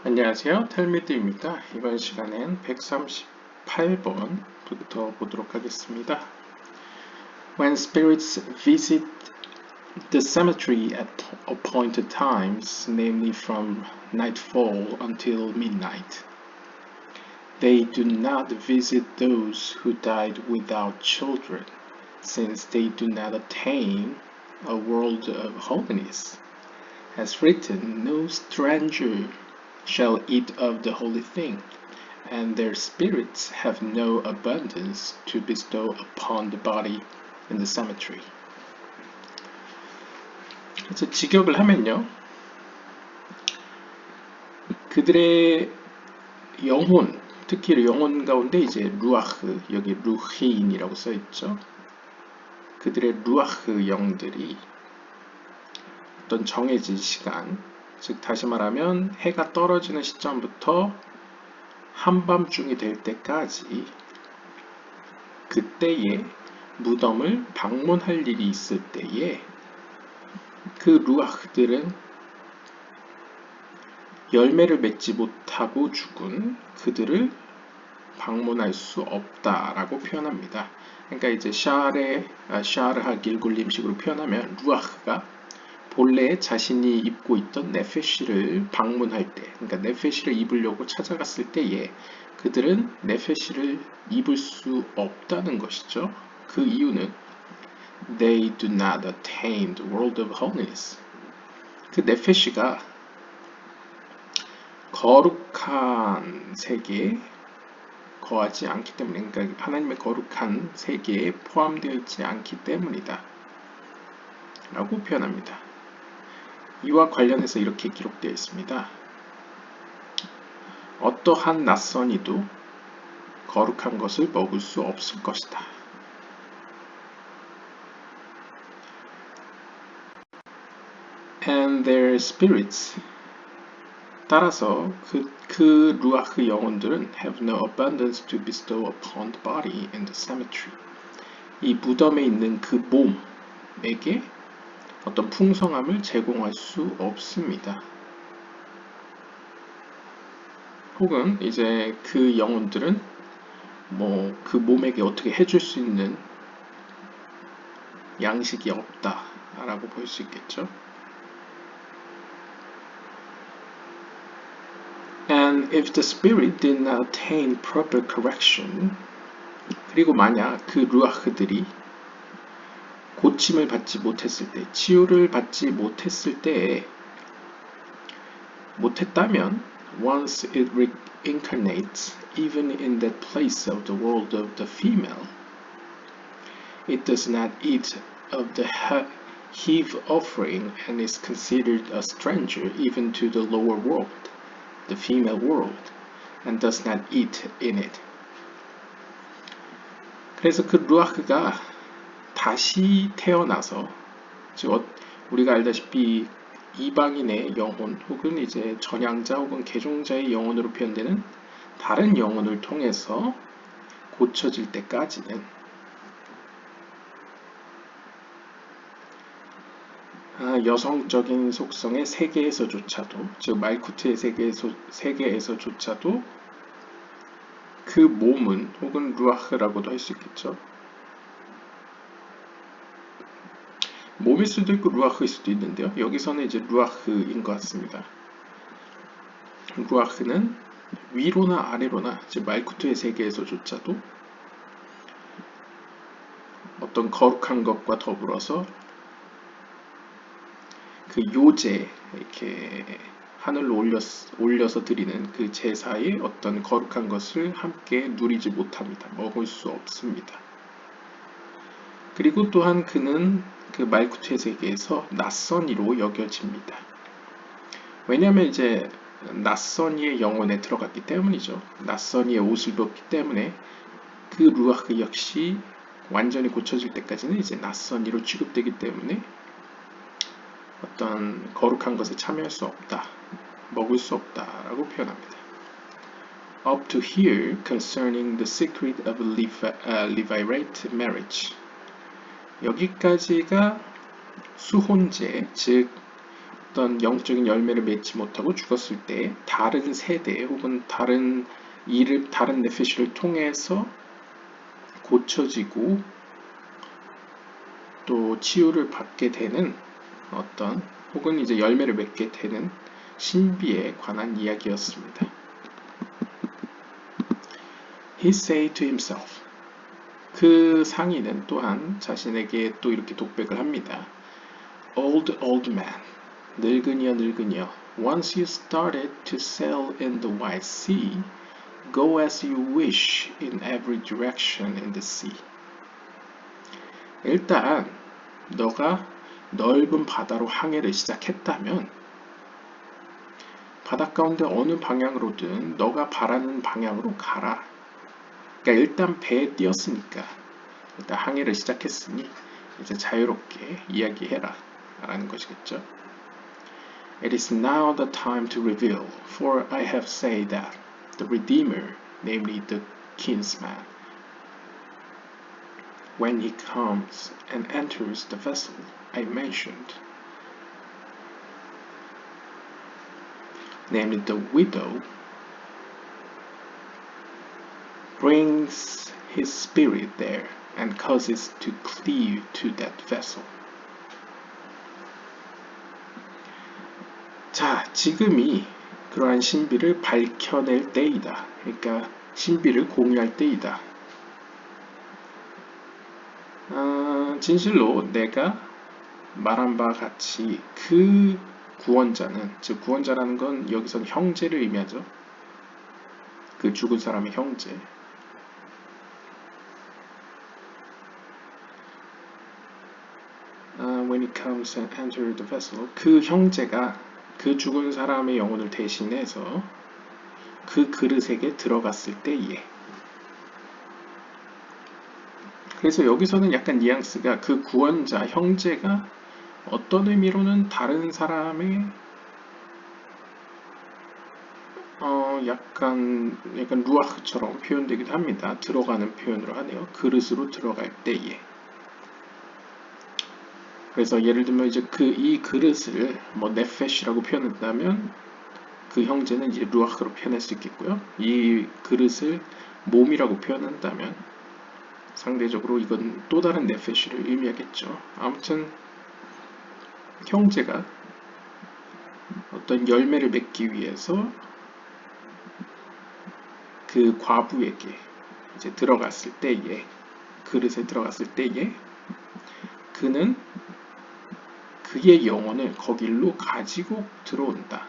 안녕하세요. 텔미드입니다. 이번 시간엔 138번부터 보도록 하겠습니다. When spirits visit the cemetery at appointed times, namely from nightfall until midnight, they do not visit those who died without children, since they do not attain a world of holiness. As written, no stranger shall eat of the holy thing, and their spirits have no abundance to bestow upon the body in the cemetery. 그래서 직역을 하면요, 그들의 영혼, 특히 영혼 가운데 이제 루아흐, 여기 루히인이라고 써 있죠. 그들의 루아흐 영들이 어떤 정해진 시간, 즉 다시 말하면 해가 떨어지는 시점부터 한밤중이 될 때까지 그때에 무덤을 방문할 일이 있을 때에 그 루아흐들은 열매를 맺지 못하고 죽은 그들을 방문할 수 없다라고 표현합니다. 그러니까 이제 샤르하 길굴림식으로 표현하면 루아흐가 본래 자신이 입고 있던 네페시를 방문할 때, 그러니까 네페시를 입으려고 찾아갔을 때에 그들은 네페시를 입을 수 없다는 것이죠. 그 이유는 They do not attain the world of holiness. 그 네페시가 거룩한 세계에 거하지 않기 때문에, 그러니까 하나님의 거룩한 세계에 포함되어 있지 않기 때문이다 라고 표현합니다. 이와 관련해서 이렇게 기록되어 있습니다. 어떠한 낯선이도 거룩한 것을 먹을 수 없을 것이다. And their spirits, 따라서 그 루아흐 영혼들은 have no abundance to bestow upon the body in the cemetery. 이 무덤에 있는 그 몸에게 어떤 풍성함을 제공할 수 없습니다. 혹은 이제 그 영혼들은 그 몸에게 어떻게 해줄 수 있는 양식이 없다라고 볼 수 있겠죠. And if the spirit did not attain proper correction, 그리고 만약 그 루아흐들이 고침을 받지 못했을 때, 치유를 받지 못했다면, once it reincarnates even in that place of the world of the female, it does not eat of the heave offering and is considered a stranger even to the lower world, the female world, and does not eat in it. 그래서 그 루아흐가 다시 태어나서, 즉 우리가 알다시피 이방인의 영혼 혹은 이제 전향자 혹은 개종자의 영혼으로 표현되는 다른 영혼을 통해서 고쳐질 때까지는 여성적인 속성의 세계에서조차도, 즉 말쿠트의 세계에서조차도 그 몸은, 혹은 루아흐라고도 할 수 있겠죠. 몸일 수도 있고 루아흐일 수도 있는데요. 여기서는 이제 루아흐인 것 같습니다. 루아흐는 위로나 아래로나, 즉 말쿠트의 세계에서조차도 어떤 거룩한 것과 더불어서 그 요제, 이렇게 하늘로 올려서 드리는 그 제사의 어떤 거룩한 것을 함께 누리지 못합니다. 먹을 수 없습니다. 그리고 또한 그는 그 말쿠트의 세계에서 낯선이로 여겨집니다. 왜냐하면 이제 낯선이의 영혼에 들어갔기 때문이죠. 낯선이의 옷을 입었기 때문에 그 루아흐 역시 완전히 고쳐질 때까지는 이제 낯선이로 취급되기 때문에 어떤 거룩한 것에 참여할 수 없다, 먹을 수 없다라고 표현합니다. Up to here concerning the secret of Levirate marriage. 여기까지가 수혼제, 즉 어떤 영적인 열매를 맺지 못하고 죽었을 때 다른 세대 혹은 다른 네페시를 통해서 고쳐지고 또 치유를 받게 되는 어떤 혹은 이제 열매를 맺게 되는 신비에 관한 이야기였습니다. He said to himself. 그 상인은 또한 자신에게 또 이렇게 독백을 합니다. Old man, 늙은이여 늙은이여, once you started to sail in the wide sea, go as you wish in every direction in the sea. 일단 너가 넓은 바다로 항해를 시작했다면 바다 가운데 어느 방향으로든 너가 바라는 방향으로 가라. 그러니까 일단 배에 띄었으니까 일단 항해를 시작했으니 이제 자유롭게 이야기해라 라는 것이겠죠. It is now the time to reveal, for I have said that the Redeemer, namely the kinsman, when he comes and enters the vessel I mentioned, namely the widow, brings his spirit there and causes to cleave to that vessel. 자, 지금이 그러한 신비를 밝혀낼 때이다. 그러니까 신비를 공유할 때이다. 진실로 내가 말한 바와 같이 그 구원자는, 즉 구원자라는 건 여기서는 형제를 의미하죠. 그 죽은 사람의 형제. When he comes and enters the vessel, 그 형제가 그 죽은 사람의 영혼을 대신해서 그 그릇에게 들어갔을 때에. 그래서 여기서는 약간 뉘앙스가 그 구원자, 형제가 어떤 의미로는 다른 사람의 약간 루아흐처럼 표현되기도 합니다. 들어가는 표현으로 하네요. 그릇으로 들어갈 때에. 그래서 예를 들면 이제 이 그릇을 뭐 네페시라고 표현한다면 그 형제는 이제 루아흐로 표현할 수 있겠고요. 이 그릇을 몸이라고 표현한다면 상대적으로 이건 또 다른 네페시를 의미하겠죠. 아무튼 형제가 어떤 열매를 맺기 위해서 그 과부에게 이제 들어갔을 때에, 그릇에 들어갔을 때에 그는 그의 영혼을 거길로 가지고 들어온다.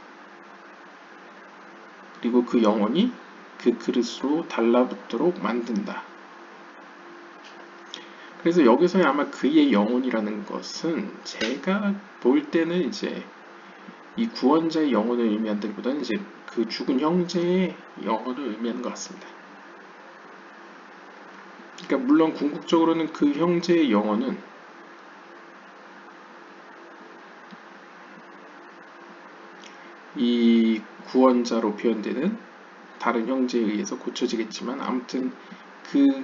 그리고 그 영혼이 그 그릇으로 달라붙도록 만든다. 그래서 여기서 아마 그의 영혼이라는 것은 제가 볼 때는 이제 이 구원자의 영혼을 의미한다기보다는 이제 그 죽은 형제의 영혼을 의미하는 것 같습니다. 그러니까 물론 궁극적으로는 그 형제의 영혼은 이 구원자로 표현되는 다른 형제에 의해서 고쳐지겠지만 아무튼 그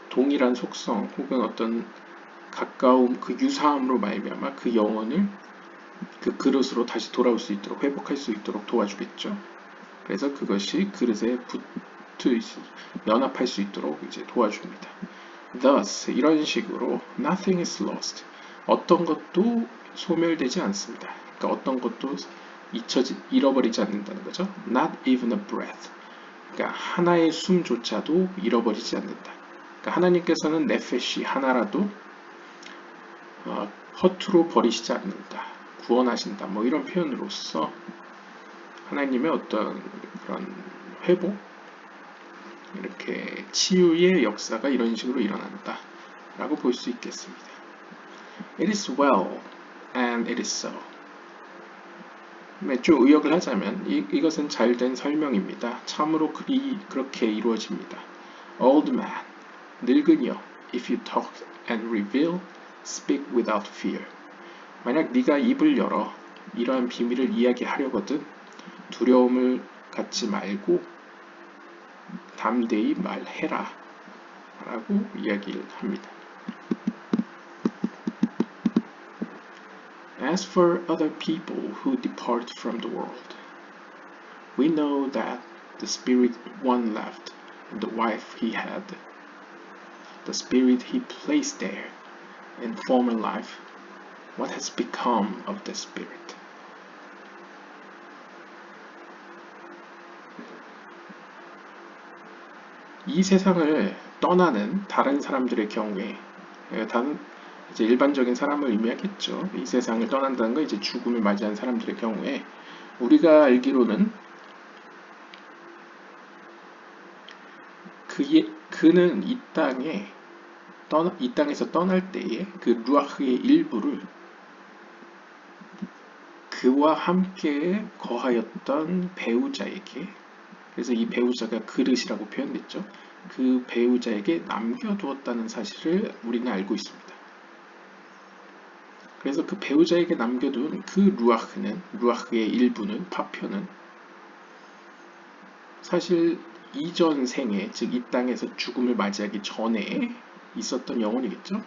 동일한 속성 혹은 어떤 가까움, 그 유사함으로 말미암아 그 영혼을 그 그릇으로 다시 돌아올 수 있도록, 회복할 수 있도록 도와주겠죠. 그래서 그것이 그릇에 연합할 수 있도록 이제 도와줍니다. Thus, 이런 식으로 nothing is lost. 어떤 것도 소멸되지 않습니다. 그러니까 어떤 것도 잃어버리지 않는다는 거죠. Not even a breath. 그러니까 하나의 숨조차도 잃어버리지 않는다. 그러니까 하나님께서는 네페시 하나라도 허투루 버리시지 않는다. 구원하신다. 뭐 이런 표현으로서 하나님의 어떤 그런 회복, 이렇게 치유의 역사가 이런 식으로 일어난다 라고 볼 수 있겠습니다. It is well and it is so. 좀 의역을 하자면 이것은 잘된 설명입니다. 참으로 그렇게 이루어집니다. Old man, 늙은이여, if you talk and reveal, speak without fear. 만약 네가 입을 열어 이러한 비밀을 이야기하려거든 두려움을 갖지 말고 담대히 말해라 라고 이야기를 합니다. As for other people who depart from the world, we know that the spirit one left, and the wife he had, the spirit he placed there in former life, what has become of the spirit? 이 세상을 떠나는 다른 사람들의 경우에, 다른 이제 일반적인 사람을 의미하겠죠. 이 세상을 떠난다는 건 이제 죽음을 맞이한 사람들의 경우에 우리가 알기로는 그는 이 땅에서 떠날 때에 그 루아흐의 일부를 그와 함께 거하였던 배우자에게, 그래서 이 배우자가 그릇이라고 표현됐죠. 그 배우자에게 남겨두었다는 사실을 우리는 알고 있습니다. 그래서 그 배우자에게 남겨둔 그 루아흐의 일부는, 파편은 사실 이전 생에, 즉 이 땅에서 죽음을 맞이하기 전에 있었던 영혼이겠죠.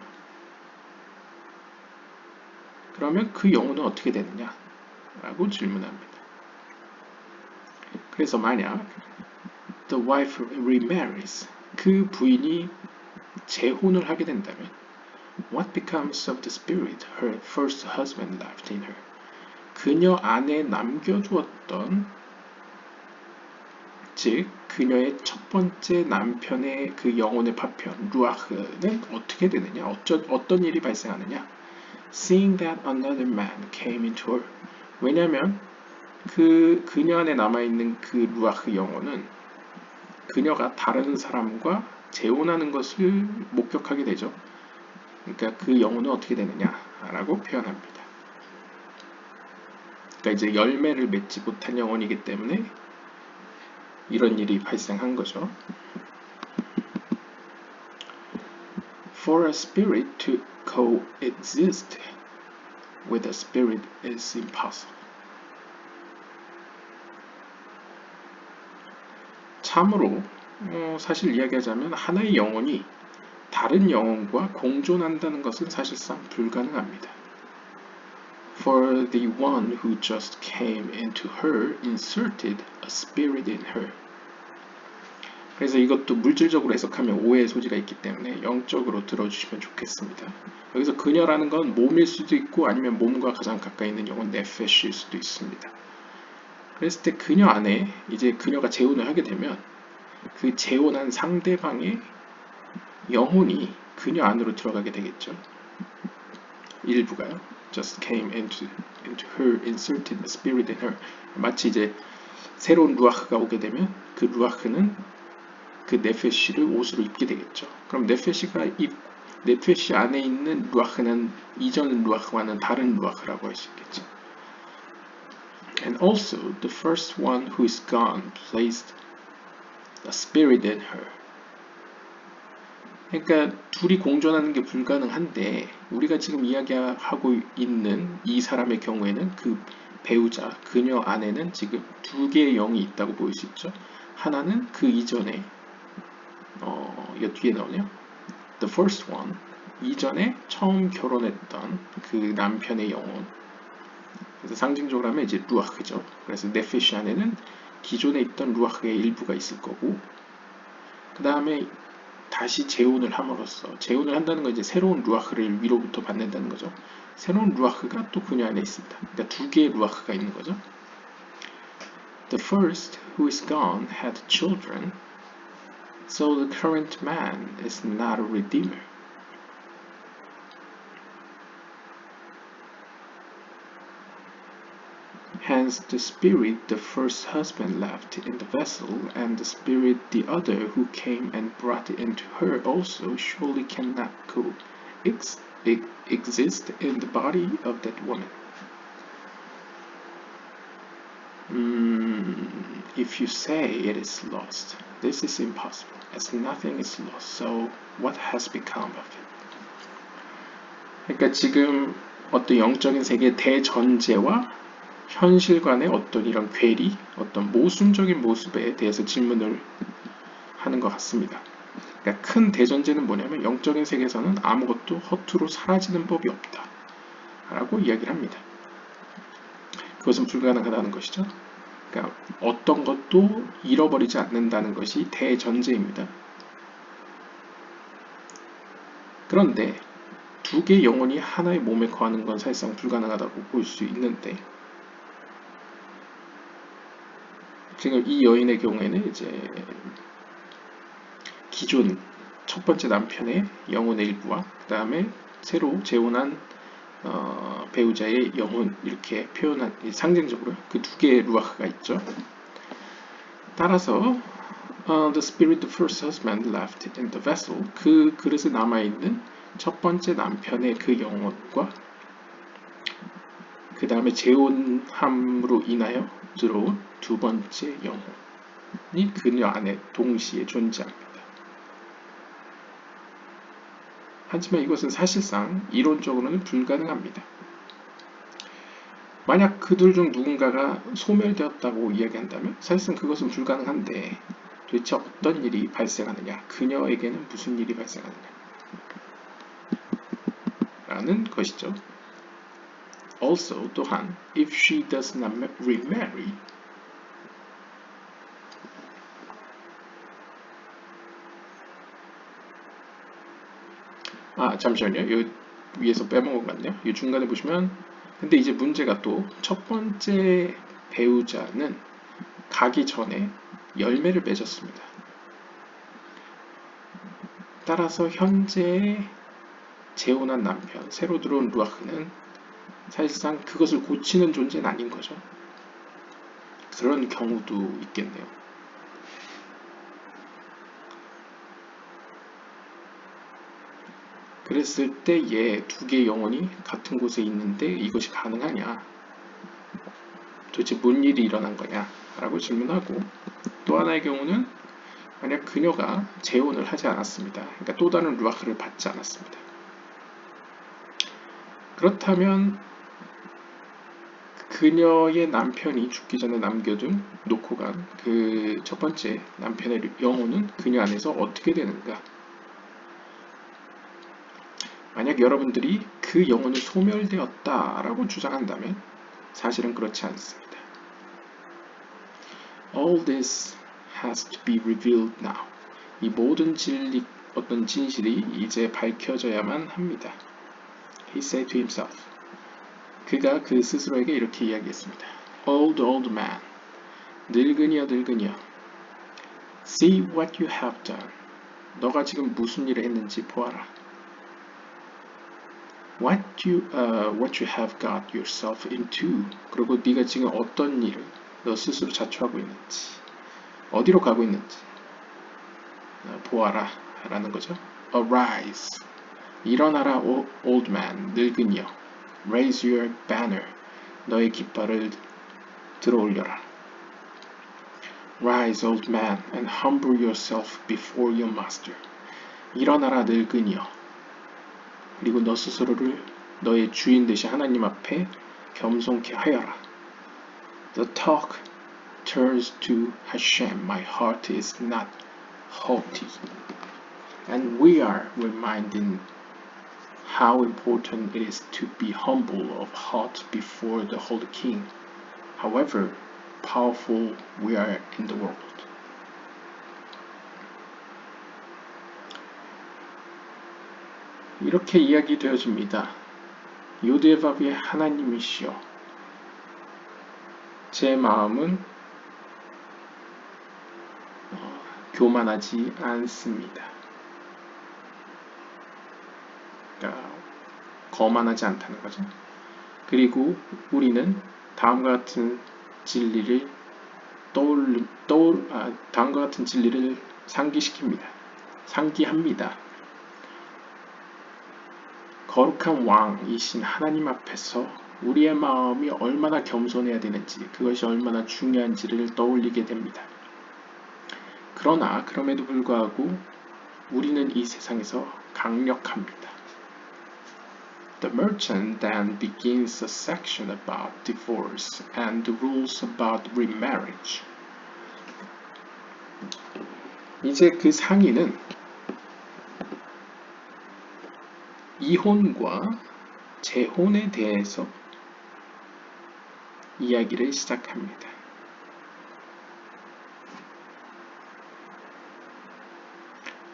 그러면 그 영혼은 어떻게 되느냐? 라고 질문합니다. 그래서 만약 the wife remarries, 그 부인이 재혼을 하게 된다면 what becomes of the spirit her first husband left in her? 그녀 안에 남겨두었던, 즉 그녀의 첫 번째 남편의 그 영혼의 파편 루아흐는 어떻게 되느냐? 어떤 일이 발생하느냐? Seeing that another man came into her. 왜냐하면 그녀 안에 남아있는 그 루아흐 영혼은 그녀가 다른 사람과 재혼하는 것을 목격하게 되죠. 그러니까 그 영혼은 어떻게 되느냐라고 표현합니다. 그러니까 이제 열매를 맺지 못한 영혼이기 때문에 이런 일이 발생한 거죠. For a spirit to coexist with a spirit is impossible. 참으로 사실 이야기하자면 하나의 영혼이 다른 영혼과 공존한다는 것은 사실상 불가능합니다. For the one who just came into her inserted a spirit in her. 그래서 이것도 물질적으로 해석하면 오해의 소지가 있기 때문에 영적으로 들어주시면 좋겠습니다. 여기서 그녀라는 건 몸일 수도 있고 아니면 몸과 가장 가까이 있는 영혼 네페시일 수도 있습니다. 그랬을 때 그녀 안에 이제 그녀가 재혼을 하게 되면 그 재혼한 상대방의 영혼이 그녀 안으로 들어가게 되겠죠. 일부가요. Just came into her, inserted a spirit in her. 마치 이제 새로운 루아흐가 오게 되면 그 루아흐는 그 네페시를 옷으로 입게 되겠죠. 그럼 네페시 안에 있는 루아흐는 이전 루아흐와는 다른 루아흐라고 할 수 있겠죠. And also, the first one who is gone placed a spirit in her. 그러니까 둘이 공존하는 게 불가능한데 우리가 지금 이야기하고 있는 이 사람의 경우에는 그 배우자, 그녀 안에는 지금 두 개의 영이 있다고 보일 수 있죠. 하나는 그 이전에 이거 뒤에 나오네요. The first one, 이전에 처음 결혼했던 그 남편의 영혼. 그래서 상징적으로 하면 이제 루아흐죠. 그래서 네페시 안에는 기존에 있던 루아흐의 일부가 있을 거고, 그 다음에 다시 재혼을 함으로써, 재혼을 한다는 건 이제 새로운 루아흐를 위로부터 받는다는 거죠. 새로운 루아흐가 또 그녀 안에 있습니다. 그러니까 두 개의 루아흐가 있는 거죠. The first who is gone had children, so the current man is not a redeemer. Hence the spirit the first husband left in the vessel, and the spirit the other who came and brought into her also surely cannot exist in the body of that woman. If you say it is lost, this is impossible, as nothing is lost, so what has become of it? 그러니까 지금 어떤 영적인 세계의 대전제와 현실 간의 어떤 이런 괴리, 어떤 모순적인 모습에 대해서 질문을 하는 것 같습니다. 그러니까 큰 대전제는 뭐냐면 영적인 세계에서는 아무것도 허투루 사라지는 법이 없다 라고 이야기를 합니다. 그것은 불가능하다는 것이죠. 그러니까 어떤 것도 잃어버리지 않는다는 것이 대전제입니다. 그런데 두 개의 영혼이 하나의 몸에 거하는 건 사실상 불가능하다고 볼 수 있는데, 지금 이 여인의 경우에는 이제 기존 첫 번째 남편의 영혼의 일부와 그 다음에 새로 재혼한 배우자의 영혼, 이렇게 표현한 상징적으로 그 두 개의 루아흐가 있죠. 따라서 the spirit of the first husband left in the vessel, 그 그릇에 남아있는 첫 번째 남편의 그 영혼과 그 다음에 재혼함으로 인하여 들어온 두 번째 영혼이 그녀 안에 동시에 존재합니다. 하지만 이것은 사실상 이론적으로는 불가능합니다. 만약 그들 중 누군가가 소멸되었다고 이야기한다면 사실상 그것은 불가능한데, 도대체 어떤 일이 발생하느냐, 그녀에게는 무슨 일이 발생하느냐 라는 것이죠. Also, 또한 if she does not remarry, 잠시만요. 여기 위에서 빼먹은 것 같네요. 이 중간에 보시면, 근데 이제 문제가 또 첫 번째 배우자는 가기 전에 열매를 맺었습니다. 따라서 현재 재혼한 남편, 새로 들어온 루아흐는 사실상 그것을 고치는 존재는 아닌 거죠. 그런 경우도 있겠네요. 그랬을 때에 두 개의 영혼이 같은 곳에 있는데 이것이 가능하냐? 도대체 뭔 일이 일어난 거냐? 라고 질문하고, 또 하나의 경우는 만약 그녀가 재혼을 하지 않았습니다. 그러니까 또 다른 루아흐를 받지 않았습니다. 그렇다면 그녀의 남편이 죽기 전에 남겨둔, 놓고 간 그 첫 번째 남편의 영혼은 그녀 안에서 어떻게 되는가? 만약 여러분들이 그 영혼이 소멸되었다라고 주장한다면 사실은 그렇지 않습니다. All this has to be revealed now. 이 모든 진리, 어떤 진실이 이제 밝혀져야만 합니다. He said to himself. 그가 그 스스로에게 이렇게 이야기했습니다. Old man, 늙은이여 늙은이여, see what you have done. 너가 지금 무슨 일을 했는지 보아라. What you have got yourself into. 그리고 네가 지금 어떤 일을 너 스스로 자초하고 있는지, 어디로 가고 있는지 보아라 라는 거죠. Arise, 일어나라 old man, 늙은이여. Raise your banner, 너의 깃발을 들어올려라. Rise, old man, and humble yourself before your master. 일어나라 늙은이여. 그리고 너 스스로를 너의 주인 되신 하나님 앞에 겸손케 하여라. The talk turns to Hashem. My heart is not haughty. And we are reminded how important it is to be humble of heart before the Holy King. However powerful we are in the world. 이렇게 이야기되어집니다. 요드바비의 하나님이시여, 제 마음은 교만하지 않습니다. 그러니까 거만하지 않다는 거죠. 그리고 우리는 다음과 같은 진리를 다음과 같은 진리를 상기합니다. 거룩한 왕이신 하나님 앞에서 우리의 마음이 얼마나 겸손해야 되는지, 그것이 얼마나 중요한지를 떠올리게 됩니다. 그러나 그럼에도 불구하고 우리는 이 세상에서 강력합니다. The merchant then begins a section about divorce and the rules about remarriage. 이제 그 상인은 이혼과 재혼에 대해서 이야기를 시작합니다.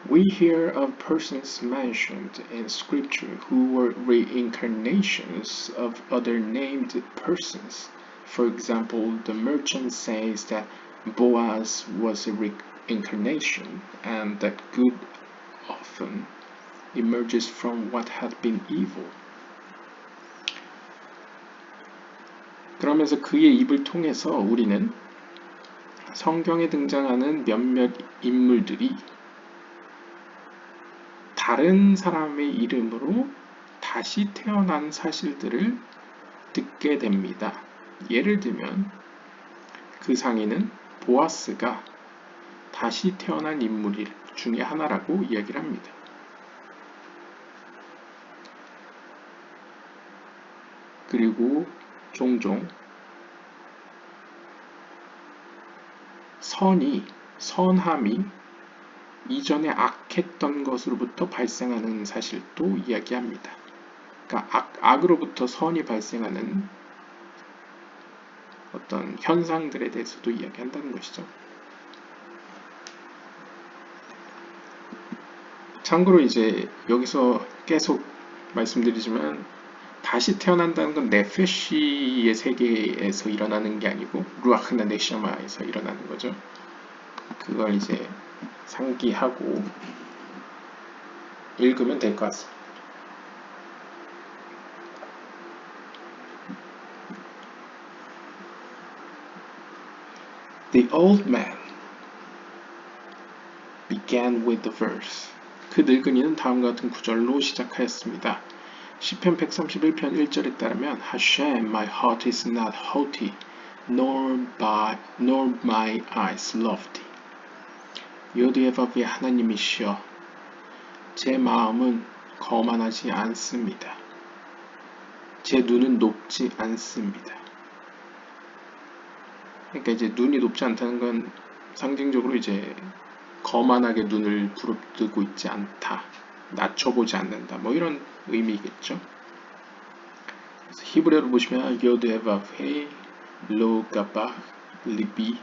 We hear of persons mentioned in scripture who were reincarnations of other named persons. For example, the merchant says that Boaz was a reincarnation and that good often emerges from what had been evil. 그러면서 그의 입을 통해서 우리는 성경에 등장하는 몇몇 인물들이 다른 사람의 이름으로 다시 태어난 사실들을 듣게 됩니다. 예를 들면 그 상인은 보아스가 다시 태어난 인물 중에 하나라고 이야기를 합니다. 그리고 종종 선함이 이전에 악했던 것으로부터 발생하는 사실도 이야기합니다. 그러니까 악으로부터 선이 발생하는 어떤 현상들에 대해서도 이야기한다는 것이죠. 참고로 이제 여기서 계속 말씀드리지만 다시 태어난다는 건 네페시의 세계에서 일어나는 게 아니고 루아흐나 네샤마에서 일어나는 거죠. 그걸 이제 상기하고 읽으면 될 것 같습니다. The old man began with the verse. 그 늙은이는 다음과 같은 구절로 시작하였습니다. 시편 131편 1절에 따르면 Hashem, my heart is not haughty, nor my eyes lofty. 여호와의 하나님이시여, 제 마음은 거만하지 않습니다. 제 눈은 높지 않습니다. 그러니까 이제 눈이 높지 않다는 건 상징적으로 이제 거만하게 눈을 부릅뜨고 있지 않다, 낮춰보지 않는다, 뭐 이런 의미겠죠. 그래서 히브리어로 보시면 요드에바페 로 가바 리비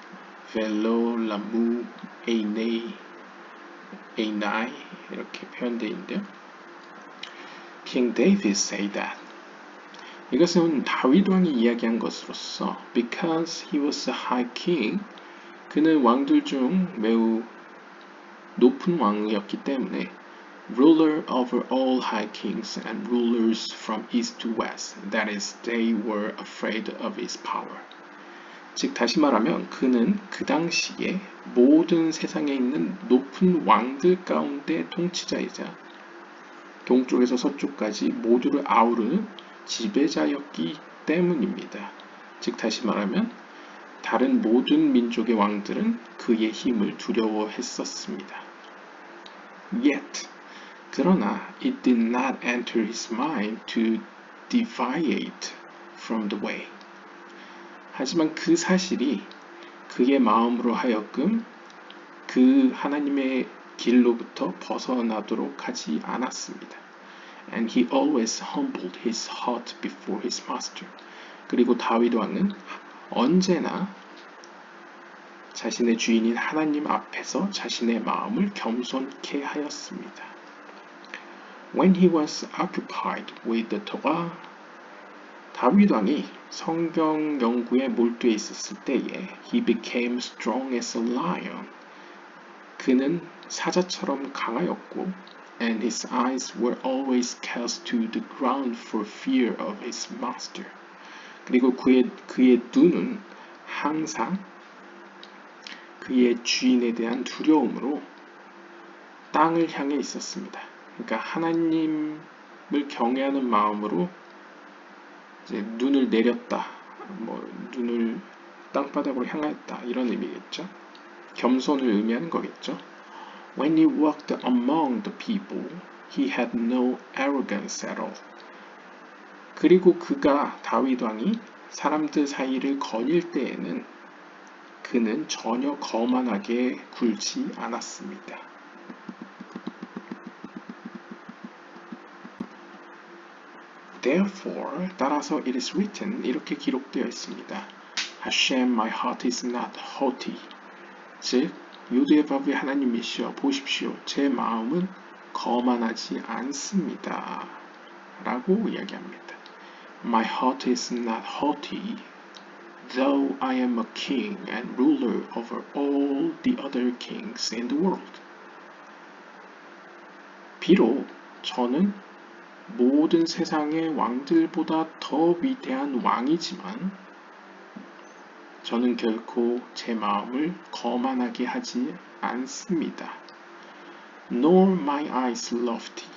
벨로 라무 에이네이 이렇게 표현되어 있는데요. King David said that. 이것은 다윗 왕이 이야기한 것으로서 because he was a high king, 그는 왕들 중 매우 높은 왕이었기 때문에 ruler over all high kings and rulers from east to west, that is, they were afraid of his power. 즉 다시 말하면 그는 그 당시에 모든 세상에 있는 높은 왕들 가운데 통치자이자 동쪽에서 서쪽까지 모두를 아우르는 지배자였기 때문입니다. 즉 다시 말하면 다른 모든 민족의 왕들은 그의 힘을 두려워했었습니다. Yet, 그러나 it did not enter his mind to deviate from the way. 하지만 그 사실이 그의 마음으로 하여금 그 하나님의 길로부터 벗어나도록 하지 않았습니다. And he always humbled his heart before his master. 그리고 다윗 왕은 언제나 자신의 주인인 하나님 앞에서 자신의 마음을 겸손케 하였습니다. When he was occupied with the Torah, 다윗 왕이 성경 연구에 몰두해 있었을 때에 he became strong as a lion. 그는 사자처럼 강하였고 and his eyes were always cast to the ground for fear of his master. 그리고 그의 눈은 항상 그의 주인에 대한 두려움으로 땅을 향해 있었습니다. 그러니까 하나님을 경외하는 마음으로 이제 눈을 내렸다, 눈을 땅바닥으로 향하였다, 이런 의미겠죠. 겸손을 의미하는 거겠죠. When he walked among the people, he had no arrogance at all. 그리고 그가 다윗 왕이 사람들 사이를 거닐 때에는 그는 전혀 거만하게 굴지 않았습니다. Therefore, 따라서 it is written, 이렇게 기록되어 있습니다. Hashem, my heart is not haughty. 즉, 유두의 밥의 하나님이시여 보십시오. 제 마음은 거만하지 않습니다. 라고 이야기합니다. My heart is not haughty, though I am a king and ruler over all the other kings in the world. 비록 저는 모든 세상의 왕들보다 더 위대한 왕이지만 저는 결코 제 마음을 거만하게 하지 않습니다. Nor my eyes lofty.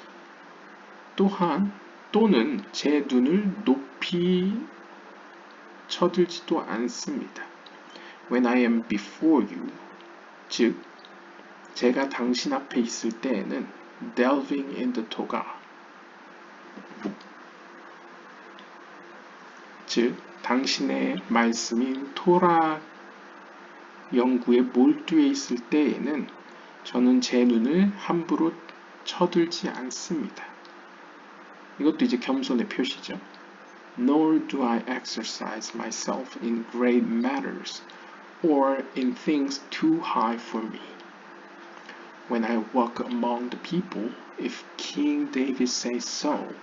또는 제 눈을 높이 쳐들지도 않습니다. When I am before you, 즉 제가 당신 앞에 있을 때에는 delving in the Torah, 즉 당신의 말씀인 토라 연구에 몰두해 있을 때에는 저는 제 눈을 함부로 쳐들지 않습니다. 이것도 이제 겸손의 표시죠. Nor do I exercise myself in great matters or in things too high for me. When I walk among the people, if King David says so,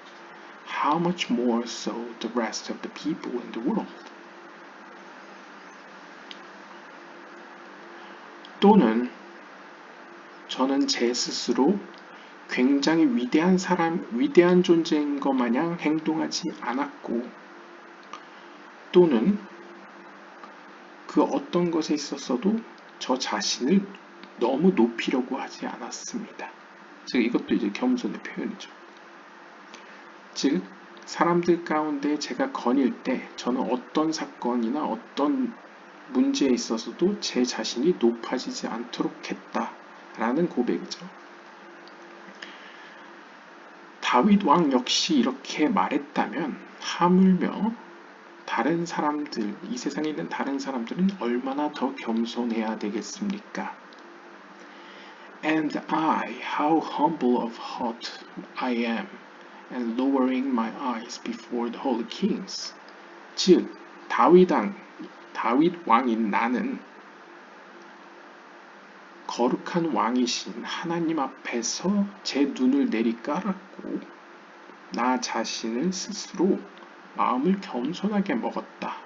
how much more so the rest of the people in the world? 또는 저는 제 스스로 굉장히 위대한 존재인 것 마냥 행동하지 않았고, 또는 그 어떤 것에 있어서도 저 자신을 너무 높이려고 하지 않았습니다. 즉 이것도 이제 겸손의 표현이죠. 즉 사람들 가운데 제가 거닐 때 저는 어떤 사건이나 어떤 문제에 있어서도 제 자신이 높아지지 않도록 했다라는 고백이죠. 다윗 왕 역시 이렇게 말했다면 하물며 다른 사람들, 이 세상에 있는 다른 사람들은 얼마나 더 겸손해야 되겠습니까? And I, how humble of heart I am, and lowering my eyes before the holy kings. 즉, 다윗 왕인 나는 거룩한 왕이신 하나님 앞에서 제 눈을 내리깔았고 나 자신을 스스로 마음을 겸손하게 먹었다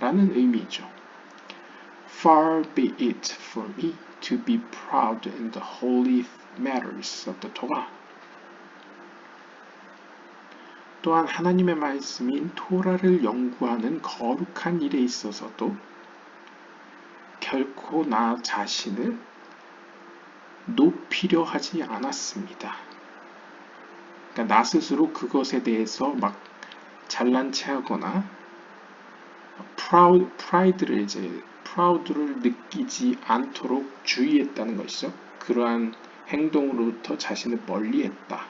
라는 의미죠. Far be it for me to be proud in the holy matters of the Torah. 또한 하나님의 말씀인 토라를 연구하는 거룩한 일에 있어서도 결코 나 자신을 높이려 하지 않았습니다. 그러니까 나 스스로 그것에 대해서 막 잘난 체하거나 프라우드를 느끼지 않도록 주의했다는 것이죠. 그러한 행동으로부터 자신을 멀리했다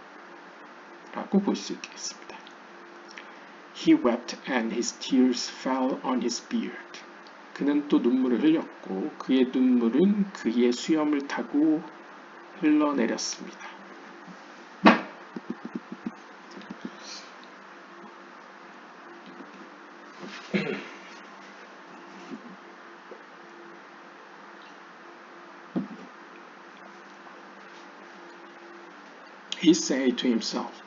라고 볼 수 있겠습니다. He wept and his tears fell on his beard. 그는 또 눈물을 흘렸고 그의 눈물은 그의 수염을 타고 흘러내렸습니다. He said to himself,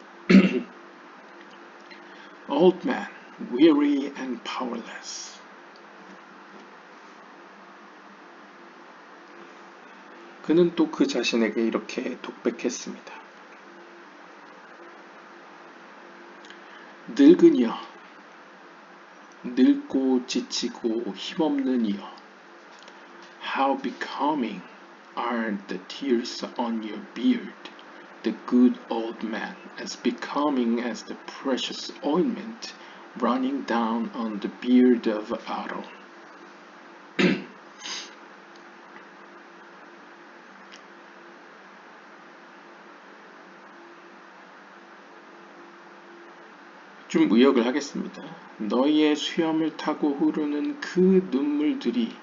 Old man, weary and powerless. 그는 또 그 자신에게 이렇게 독백했습니다. 늙은이여, 늙고 지치고 힘없는 이여, how becoming are the tears on your beard, the good old man, as becoming as the precious ointment running down on the beard of Aaron. 좀 의역을 하겠습니다. 너희의 수염을 타고 흐르는 그 눈물들이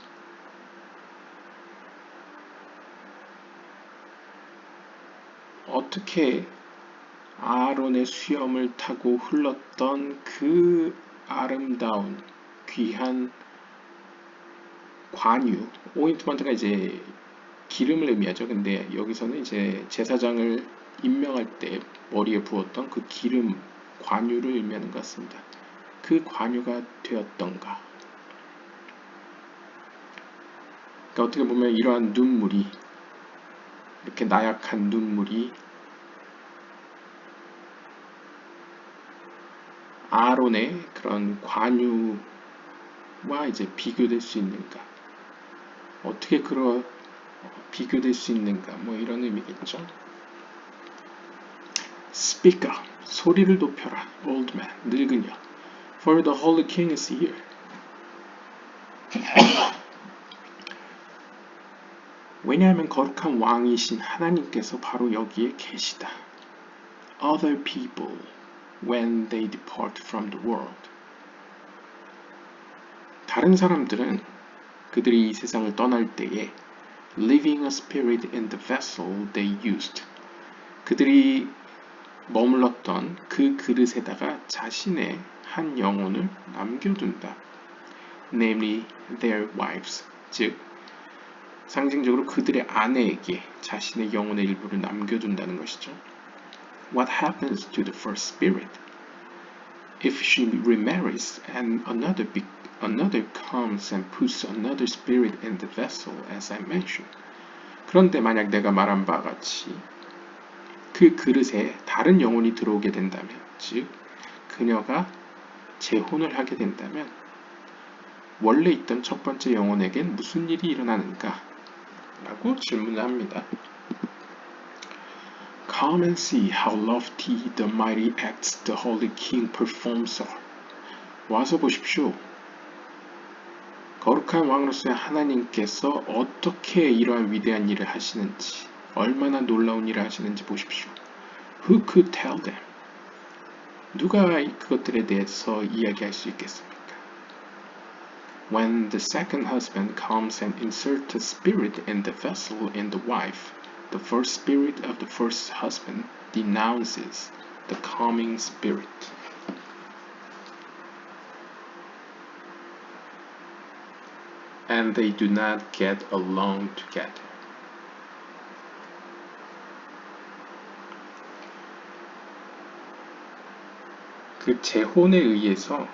아론의 수염을 타고 흘렀던 그 아름다운 귀한 관유, 오인트먼트가 이제 기름을 의미하죠. 근데 여기서는 이제 제사장을 임명할 때 머리에 부었던 그 기름, 관유를 의미하는 것 같습니다. 그 관유가 되었던가. 그러니까 어떻게 보면 이러한 눈물이, 이렇게 나약한 눈물이 아론의 그런 관유와 이제 비교될 수 있는가? 어떻게 비교될 수 있는가? 뭐 이런 의미겠죠. Speak up, 소리를 높여라, old man, 늙은여. For the holy king is here. 왜냐하면 거룩한 왕이신 하나님께서 바로 여기에 계시다. Other people, when they depart from the world. 다른 사람들은 그들이 이 세상을 떠날 때에 leaving a spirit in the vessel they used. 그들이 머물렀던 그 그릇에다가 자신의 한 영혼을 남겨둔다. Namely, their wives. 즉, 상징적으로 그들의 아내에게 자신의 영혼의 일부를 남겨둔다는 것이죠. What happens to the first spirit? If she remarries and another comes and puts another spirit in the vessel, as I mentioned. 그런데 만약 내가 말한 바와 같이 그 그릇에 다른 영혼이 들어오게 된다면, 즉 그녀가 재혼을 하게 된다면 원래 있던 첫 번째 영혼에겐 무슨 일이 일어나는가? 라고 질문을 합니다. Come and see how lofty the mighty acts the Holy King performs are. 와서 보십시오. 거룩한 왕으로서의 하나님께서 어떻게 이러한 위대한 일을 하시는지, 얼마나 놀라운 일을 하시는지 보십시오. Who could tell them? 누가 그것들에 대해서 이야기할 수 있겠습니까? When the second husband comes and inserts a spirit in the vessel in the wife, the first spirit of the first husband denounces the coming spirit. And they do not get along together. 그 재혼에 의해서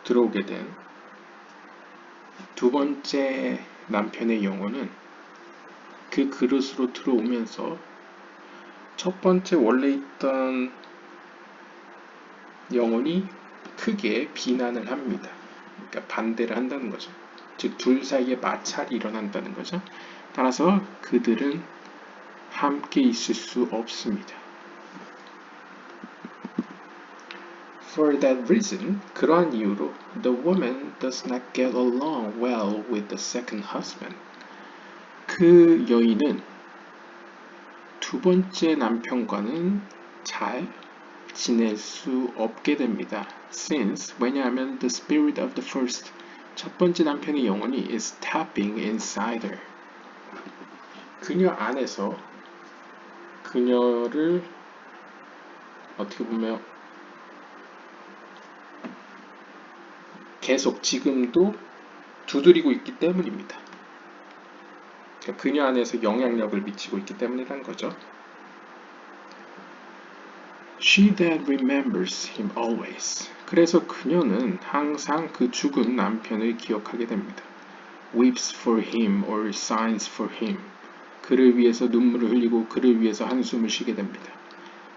들어오게 된 두 번째 남편의 영혼은 그 그릇으로 들어오면서 첫 번째 원래 있던 영혼이 크게 비난을 합니다. 그러니까 반대를 한다는 거죠. 즉 둘 사이에 마찰이 일어난다는 거죠. 따라서 그들은 함께 있을 수 없습니다. For that reason, 그러한 이유로 the woman does not get along well with the second husband. 그 여인은 두 번째 남편과는 잘 지낼 수 없게 됩니다. Since, 왜냐하면 the spirit of the first, 첫 번째 남편의 영혼이 is tapping inside her. 그녀 안에서 그녀를 어떻게 보면 계속 지금도 두드리고 있기 때문입니다. 그러니까 그녀 안에서 영향력을 미치고 있기 때문이란 거죠. She then remembers him always. 그래서 그녀는 항상 그 죽은 남편을 기억하게 됩니다. Weeps for him or sighs for him. 그를 위해서 눈물을 흘리고 그를 위해서 한숨을 쉬게 됩니다.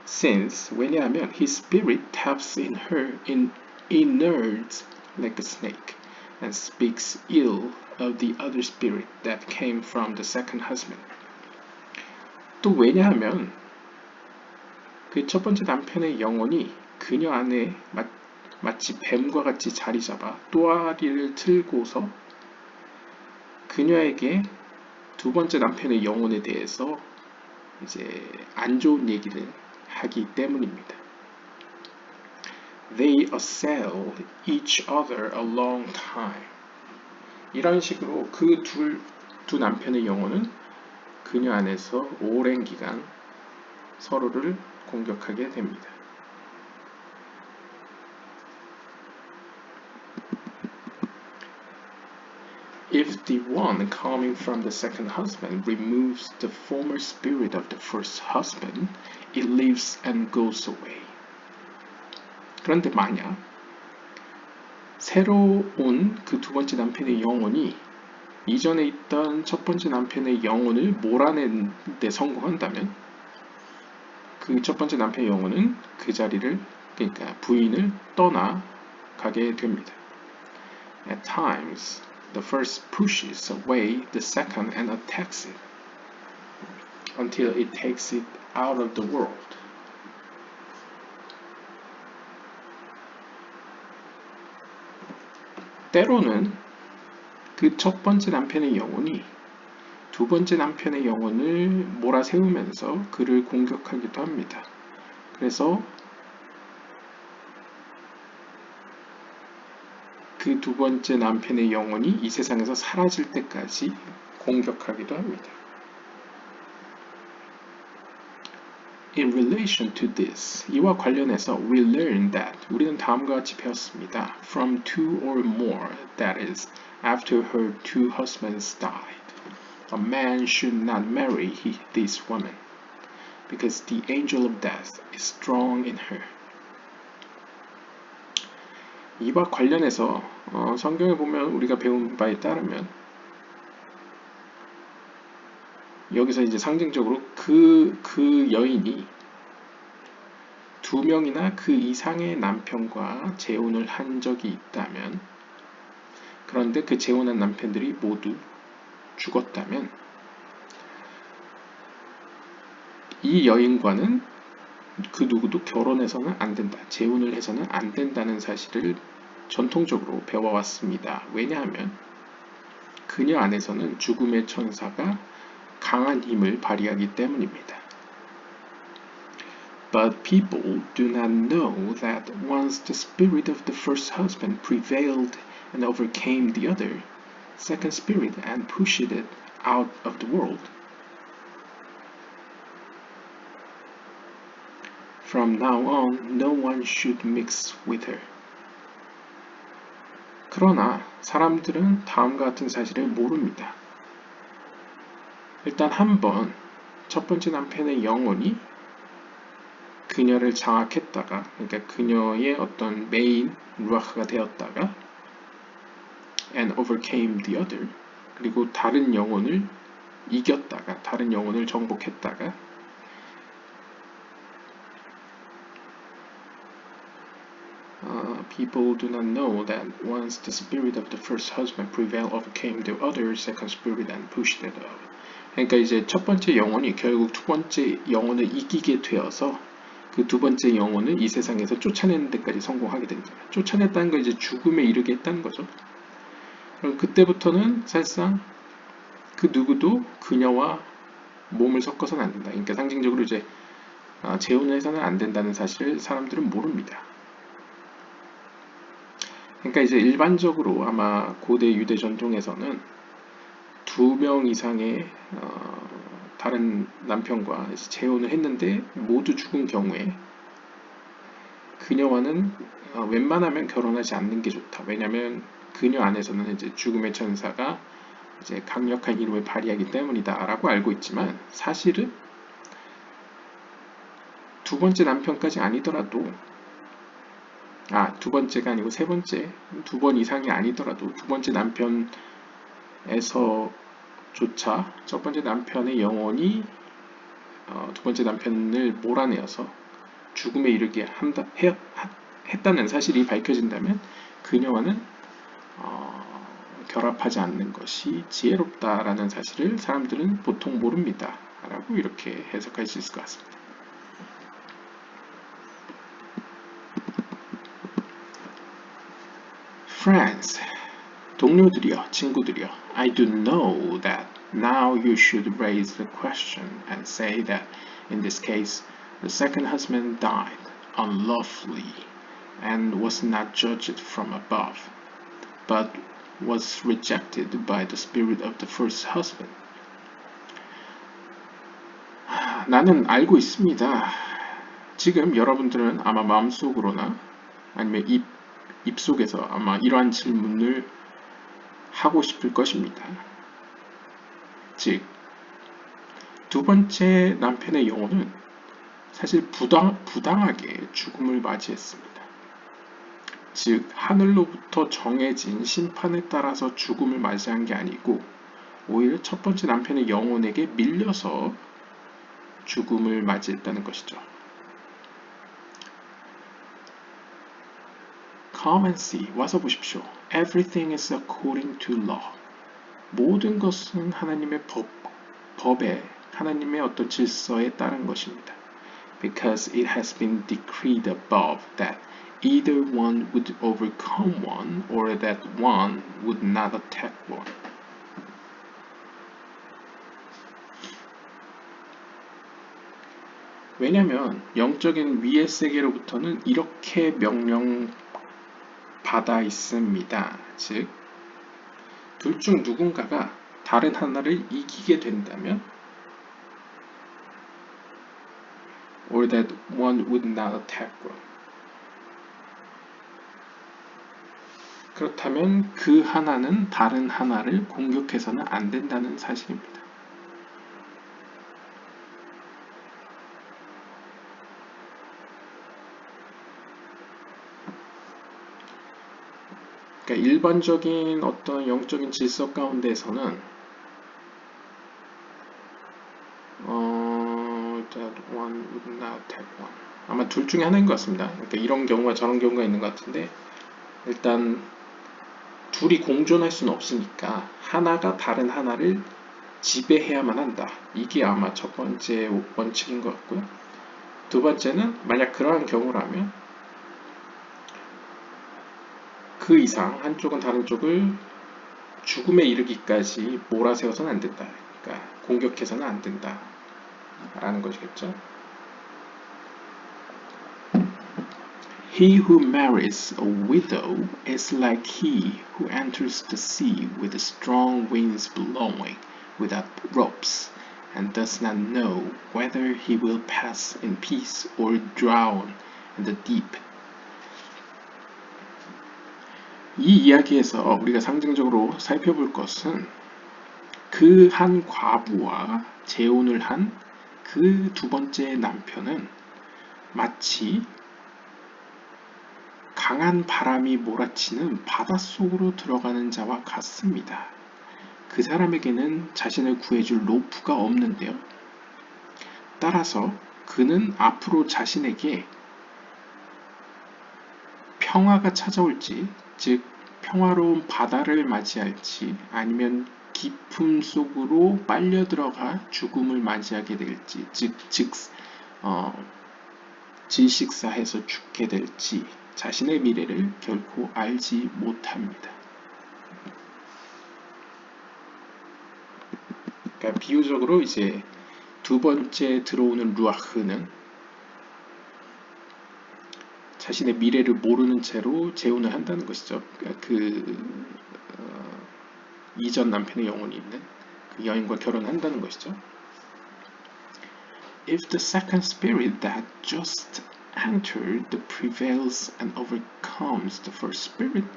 Since, 왜냐하면 his spirit taps in her in innards like a snake and speaks ill of the other spirit that came from the second husband. 또 왜냐하면 그 첫 번째 남편의 영혼이 그녀 안에 마치 뱀과 같이 자리 잡아 또아리를 틀고서 그녀에게 두 번째 남편의 영혼에 대해서 이제 안 좋은 얘기를 하기 때문입니다. They assail each other a long time. 이런 식으로 그 두 남편의 영혼은 그녀 안에서 오랜 기간 서로를 공격하게 됩니다. If the one coming from the second husband removes the former spirit of the first husband, it leaves and goes away. 그런데 만약 새로 온 그 두 번째 남편의 영혼이 이전에 있던 첫 번째 남편의 영혼을 몰아내는 데 성공한다면 그 첫 번째 남편의 영혼은 그 자리를, 그러니까 부인을 떠나가게 됩니다. At times, the first pushes away the second and attacks it until it takes it out of the world. 때로는 그 첫 번째 남편의 영혼이 두 번째 남편의 영혼을 몰아세우면서 그를 공격하기도 합니다. 그래서 그 두 번째 남편의 영혼이 이 세상에서 사라질 때까지 공격하기도 합니다. In relation to this, 이와 관련해서 we learn that 우리는 다음과 같이 배웠습니다. From two or more, that is, after her two husbands died, a man should not marry this woman, because the angel of death is strong in her. 이와 관련해서 성경에 보면 우리가 배운 바에 따르면 여기서 이제 상징적으로 그 여인이 두 명이나 그 이상의 남편과 재혼을 한 적이 있다면, 그런데 그 재혼한 남편들이 모두 죽었다면 이 여인과는 그 누구도 결혼해서는 안 된다, 재혼을 해서는 안 된다는 사실을 전통적으로 배워왔습니다. 왜냐하면 그녀 안에서는 죽음의 천사가 강한 힘을 발휘하기 때문입니다. But people do not know that once the spirit of the first husband prevailed and overcame the other, second spirit and pushed it out of the world, from now on no one should mix with her. 그러나 사람들은 다음과 같은 사실을 모릅니다. 일단 한번 첫 번째 남편의 영혼이 그녀를 장악했다가, 그러니까 그녀의 어떤 메인 루아흐가 되었다가 and overcame the other, 그리고 다른 영혼을 이겼다가, 다른 영혼을 정복했다가 people do not know that once the spirit of the first husband prevailed, overcame the other, second spirit and pushed it out. 그러니까 이제 첫 번째 영혼이 결국 두 번째 영혼을 이기게 되어서 그 두 번째 영혼을 이 세상에서 쫓아내는 데까지 성공하게 된다. 쫓아냈다는 건 이제 죽음에 이르게 했다는 거죠. 그럼 그때부터는 사실상 그 누구도 그녀와 몸을 섞어서는 안 된다. 그러니까 상징적으로 이제 재혼을 해서는 안 된다는 사실을 사람들은 모릅니다. 그러니까 이제 일반적으로 아마 고대 유대 전통에서는 두 명 이상의 다른 남편과 재혼을 했는데 모두 죽은 경우에 그녀와는 웬만하면 결혼하지 않는 게 좋다. 왜냐하면 그녀 안에서는 이제 죽음의 천사가 이제 강력한 힘을 발휘하기 때문이다라고 알고 있지만, 사실은 두 번째 남편까지 아니더라도, 두 번째가 아니고 세 번째, 두 번 이상이 아니더라도 두 번째 남편에서조차 첫 번째 남편의 영혼이 두 번째 남편을 몰아내어서 죽음에 이르게 했다는 사실이 밝혀진다면 그녀와는 결합하지 않는 것이 지혜롭다라는 사실을 사람들은 보통 모릅니다. 라고 이렇게 해석할 수 있을 것 같습니다. Friends, 동료들이여, 친구들이여, I do know that now you should raise the question and say that in this case the second husband died unlawfully and was not judged from above, but was rejected by the spirit of the first husband. 나는 알고 있습니다. 지금 여러분들은 아마 마음속으로나 아니면 입속에서 아마 이러한 질문을 하고 싶을 것입니다. 즉, 두 번째 남편의 영혼은 사실 부당하게 죽음을 맞이했습니다. 즉, 하늘로부터 정해진 심판에 따라서 죽음을 맞이한 게 아니고 오히려 첫 번째 남편의 영혼에게 밀려서 죽음을 맞이했다는 것이죠. Come and see. 와서 보십시오. Everything is according to law. 모든 것은 하나님의 법에 하나님의 어떤 질서에 따른 것입니다. Because it has been decreed above that either one would overcome one or that one would not attack one. 왜냐하면 영적인 위의 세계로부터는 이렇게 명령받아 있습니다. 즉, 둘 중 누군가가 다른 하나를 이기게 된다면 or that one would not attack one. 그렇다면 그 하나는 다른 하나를 공격해서는 안 된다는 사실입니다. 그러니까 일반적인 어떤 영적인 질서 가운데에서는 that one would not attack one. 아마 둘 중에 하나인 것 같습니다. 그러니까 이런 경우와 저런 경우가 있는 것 같은데 일단 둘이 공존할 수는 없으니까 하나가 다른 하나를 지배해야만 한다. 이게 아마 첫 번째 원칙인 것 같고요. 두 번째는 만약 그러한 경우라면 그 이상 한쪽은 다른 쪽을 죽음에 이르기까지 몰아세워서는 안 된다. 그러니까 공격해서는 안 된다. 라는 것이겠죠. He who marries a widow is like he who enters the sea with strong winds blowing without ropes and does not know whether he will pass in peace or drown in the deep. 이 이야기에서 우리가 상징적으로 살펴볼 것은 그 한 과부와 재혼을 한 그 두 번째 남편은 마치 강한 바람이 몰아치는 바닷속으로 들어가는 자와 같습니다. 그 사람에게는 자신을 구해줄 로프가 없는데요. 따라서 그는 앞으로 자신에게 평화가 찾아올지, 즉 평화로운 바다를 맞이할지 아니면 깊음 속으로 빨려 들어가 죽음을 맞이하게 될지, 질식사해서 죽게 될지 자신의 미래를 결코 알지 못합니다. 그러니까 비유적으로 이제 두 번째 들어오는 루아흐는 자신의 미래를 모르는 채로 재혼을 한다는 것이죠. 그러니까 이전 남편의 영혼이 있는 그 여인과 결혼한다는 것이죠. If the second spirit that just entered prevails and overcomes the first spirit,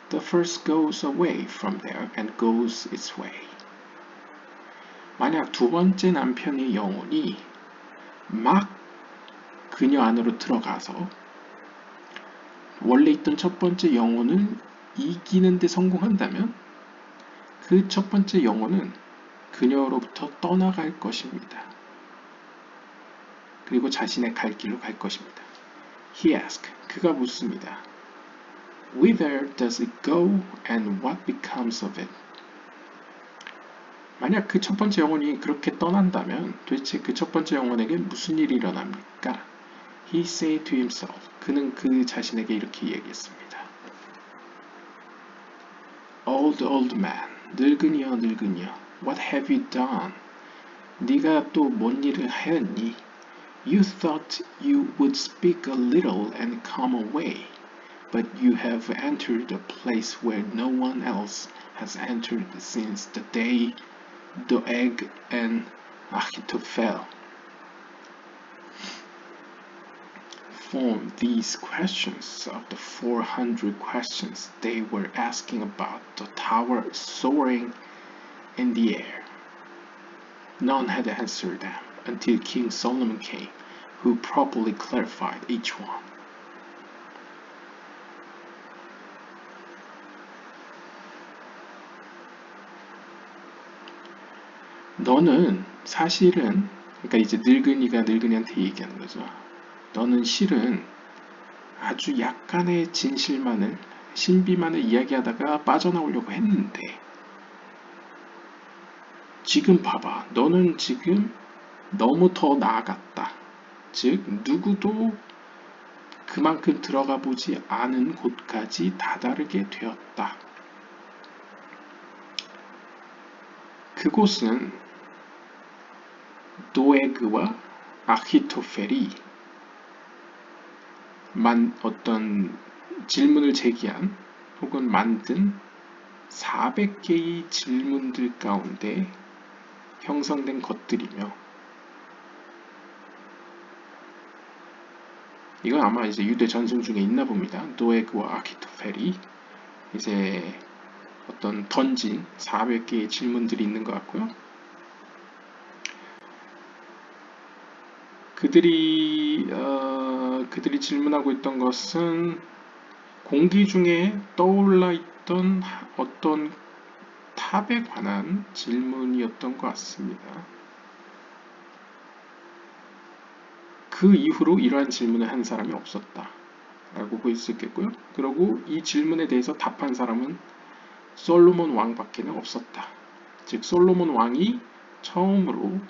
the first goes away from there and goes its way. 만약 두 번째 남편의 영혼이 막 그녀 안으로 들어가서 원래 있던 첫 번째 영혼을 이기는 데 성공한다면 그 첫 번째 영혼은 그녀로부터 떠나갈 것입니다. 그리고 자신의 갈 길로 갈 것입니다. He asked, 그가 묻습니다. Whither does it go and what becomes of it? 만약 그 첫 번째 영혼이 그렇게 떠난다면 도대체 그 첫 번째 영혼에게 무슨 일이 일어납니까? He said to himself, 그는 그 자신에게 이렇게 얘기했습니다. Old man, 늙은이여 늙은이여, what have you done? 네가 또 뭔 일을 하였니? You thought you would speak a little and come away, but you have entered a place where no one else has entered since the day the egg and Ahithophel. Form these questions of the 400 questions they were asking about the tower soaring in the air. None had answered them until King Solomon came, who properly clarified each one. 너는 사실은, 그러니까 이제 늙은이가 늙은이한테 얘기하는 거죠. 너는 실은 아주 약간의 진실만을, 신비만을 이야기하다가 빠져나오려고 했는데 지금 봐봐. 너는 지금 너무 더 나아갔다. 즉 누구도 그만큼 들어가 보지 않은 곳까지 다다르게 되었다. 그곳은 도에그와 아히토펠이 어떤 질문을 제기한 혹은 만든 400개의 질문들 가운데 형성된 것들이며, 이건 아마 이제 유대 전승 중에 있나 봅니다. 도에그와 아히토펠이 이제 어떤 던진 400개의 질문들이 있는 것 같고요. 그들이 질문하고 있던 것은 공기 중에 떠올라 있던 어떤 탑에 관한 질문이었던 것 같습니다. 그 이후로 이러한 질문을 한 사람이 없었다 라고 볼 수 있겠고요. 그리고 이 질문에 대해서 답한 사람은 솔로몬 왕밖에 없었다. 즉 솔로몬 왕이 처음으로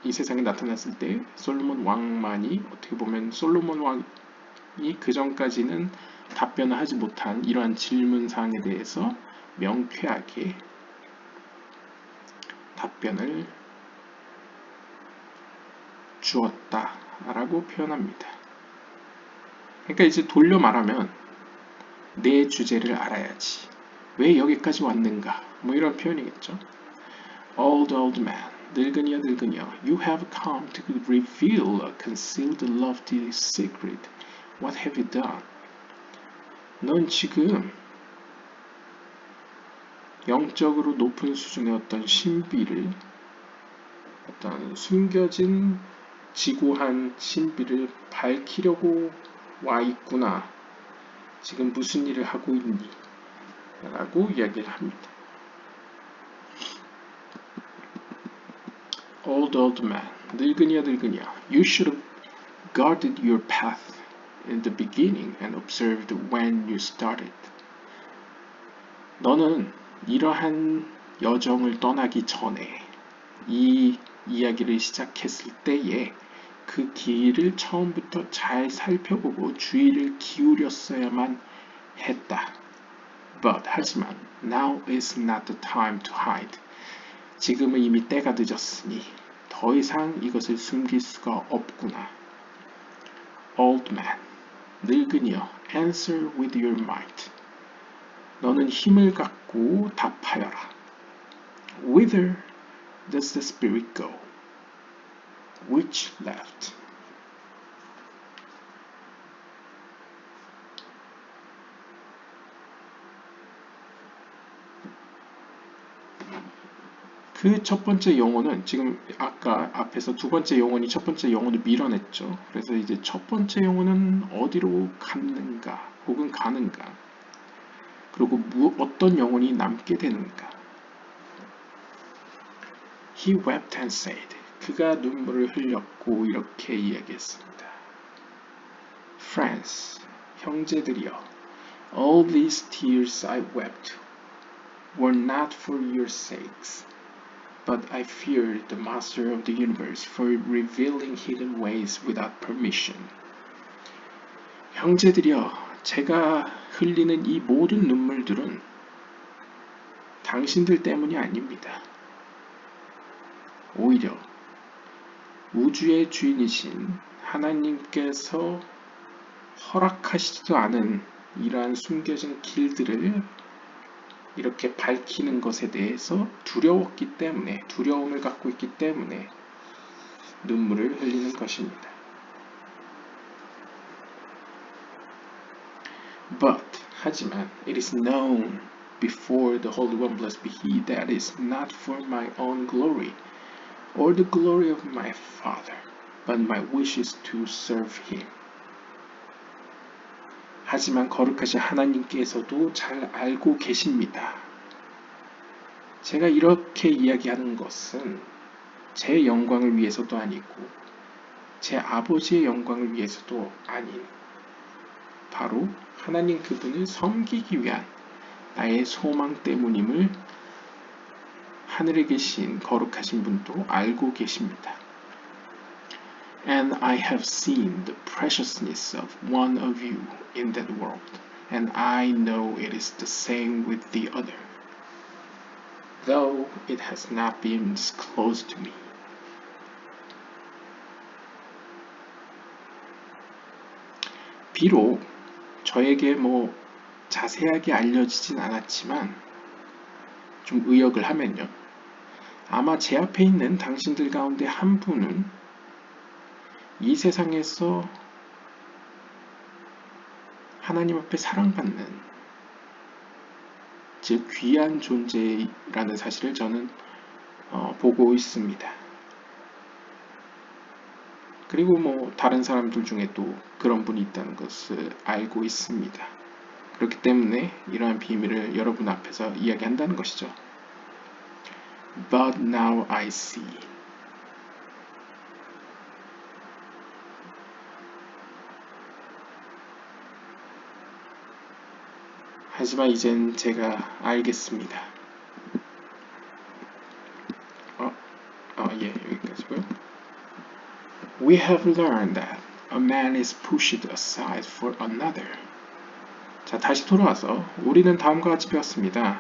이 세상에 나타났을 때 솔로몬 왕만이, 어떻게 보면 솔로몬 왕이 그 전까지는 답변을 하지 못한 이러한 질문사항에 대해서 명쾌하게 답변을 주었다 라고 표현합니다. 그러니까 이제 돌려 말하면 내 주제를 알아야지, 왜 여기까지 왔는가, 뭐 이런 표현이겠죠. Old man, 늙은이야 늙은이야, you have come to reveal a concealed lofty secret. What have you done? 넌 지금 영적으로 높은 수준의 어떤 신비를, 어떤 숨겨진 지고한 신비를 밝히려고 와 있구나. 지금 무슨 일을 하고 있니? 라고 이야기를 합니다. Old man, 늙은이야 늙은이야, you should have guarded your path in the beginning and observed when you started. 너는 이러한 여정을 떠나기 전에, 이 이야기를 시작했을 때에 그 길을 처음부터 잘 살펴보고 주의를 기울였어야만 했다. But 하지만 now is not the time to hide. 지금은 이미 때가 늦었으니 더 이상 이것을 숨길 수가 없구나. Old man, 늙은이여, answer with your might. 너는 힘을 갖고 답하여라. Whither does the spirit go? Which left? 그 첫 번째 용어는 지금 아까 앞에서 두 번째 용어니 첫 번째 용어를 밀어냈죠. 그래서 이제 첫 번째 용어는 어디로 갔는가 혹은 가는가, 그리고 어떤 영혼이 남게 되는가. He wept and said. 그가 눈물을 흘렸고 이렇게 이야기했습니다. Friends, 형제들이여, all these tears I wept were not for your sakes, but I feared the Master of the universe for revealing hidden ways without permission. 형제들이여, 제가 흘리는 이 모든 눈물들은 당신들 때문이 아닙니다. 오히려 우주의 주인이신 하나님께서 허락하시지도 않은 이러한 숨겨진 길들을 이렇게 밝히는 것에 대해서 두려웠기 때문에, 두려움을 갖고 있기 때문에 눈물을 흘리는 것입니다. But, 하지만, it is known before the Holy One, blessed be He, that is not for my own glory, or the glory of my Father, but my wish is to serve Him. 하지만 거룩하신 하나님께서도 잘 알고 계십니다. 제가 이렇게 이야기하는 것은 제 영광을 위해서도 아니고 제 아버지의 영광을 위해서도 아닌 바로 하나님 그분을 섬기기 위한 나의 소망 때문임을 하늘에 계신 거룩하신 분도 알고 계십니다. And I have seen the preciousness of one of you in that world, and I know it is the same with the other, though it has not been disclosed to me. 비록 저에게 자세하게 알려지진 않았지만 좀 의역을 하면요. 아마 제 앞에 있는 당신들 가운데 한 분은 이 세상에서 하나님 앞에 사랑받는 즉 귀한 존재라는 사실을 저는 보고 있습니다. 그리고 다른 사람들 중에 또 그런 분이 있다는 것을 알고 있습니다. 그렇기 때문에 이러한 비밀을 여러분 앞에서 이야기한다는 것이죠. But now I see. 하지만 이젠 제가 알겠습니다. 여기까지고요. We have learned that a man is pushed aside for another. 자, 다시 돌아와서 우리는 다음과 같이 배웠습니다.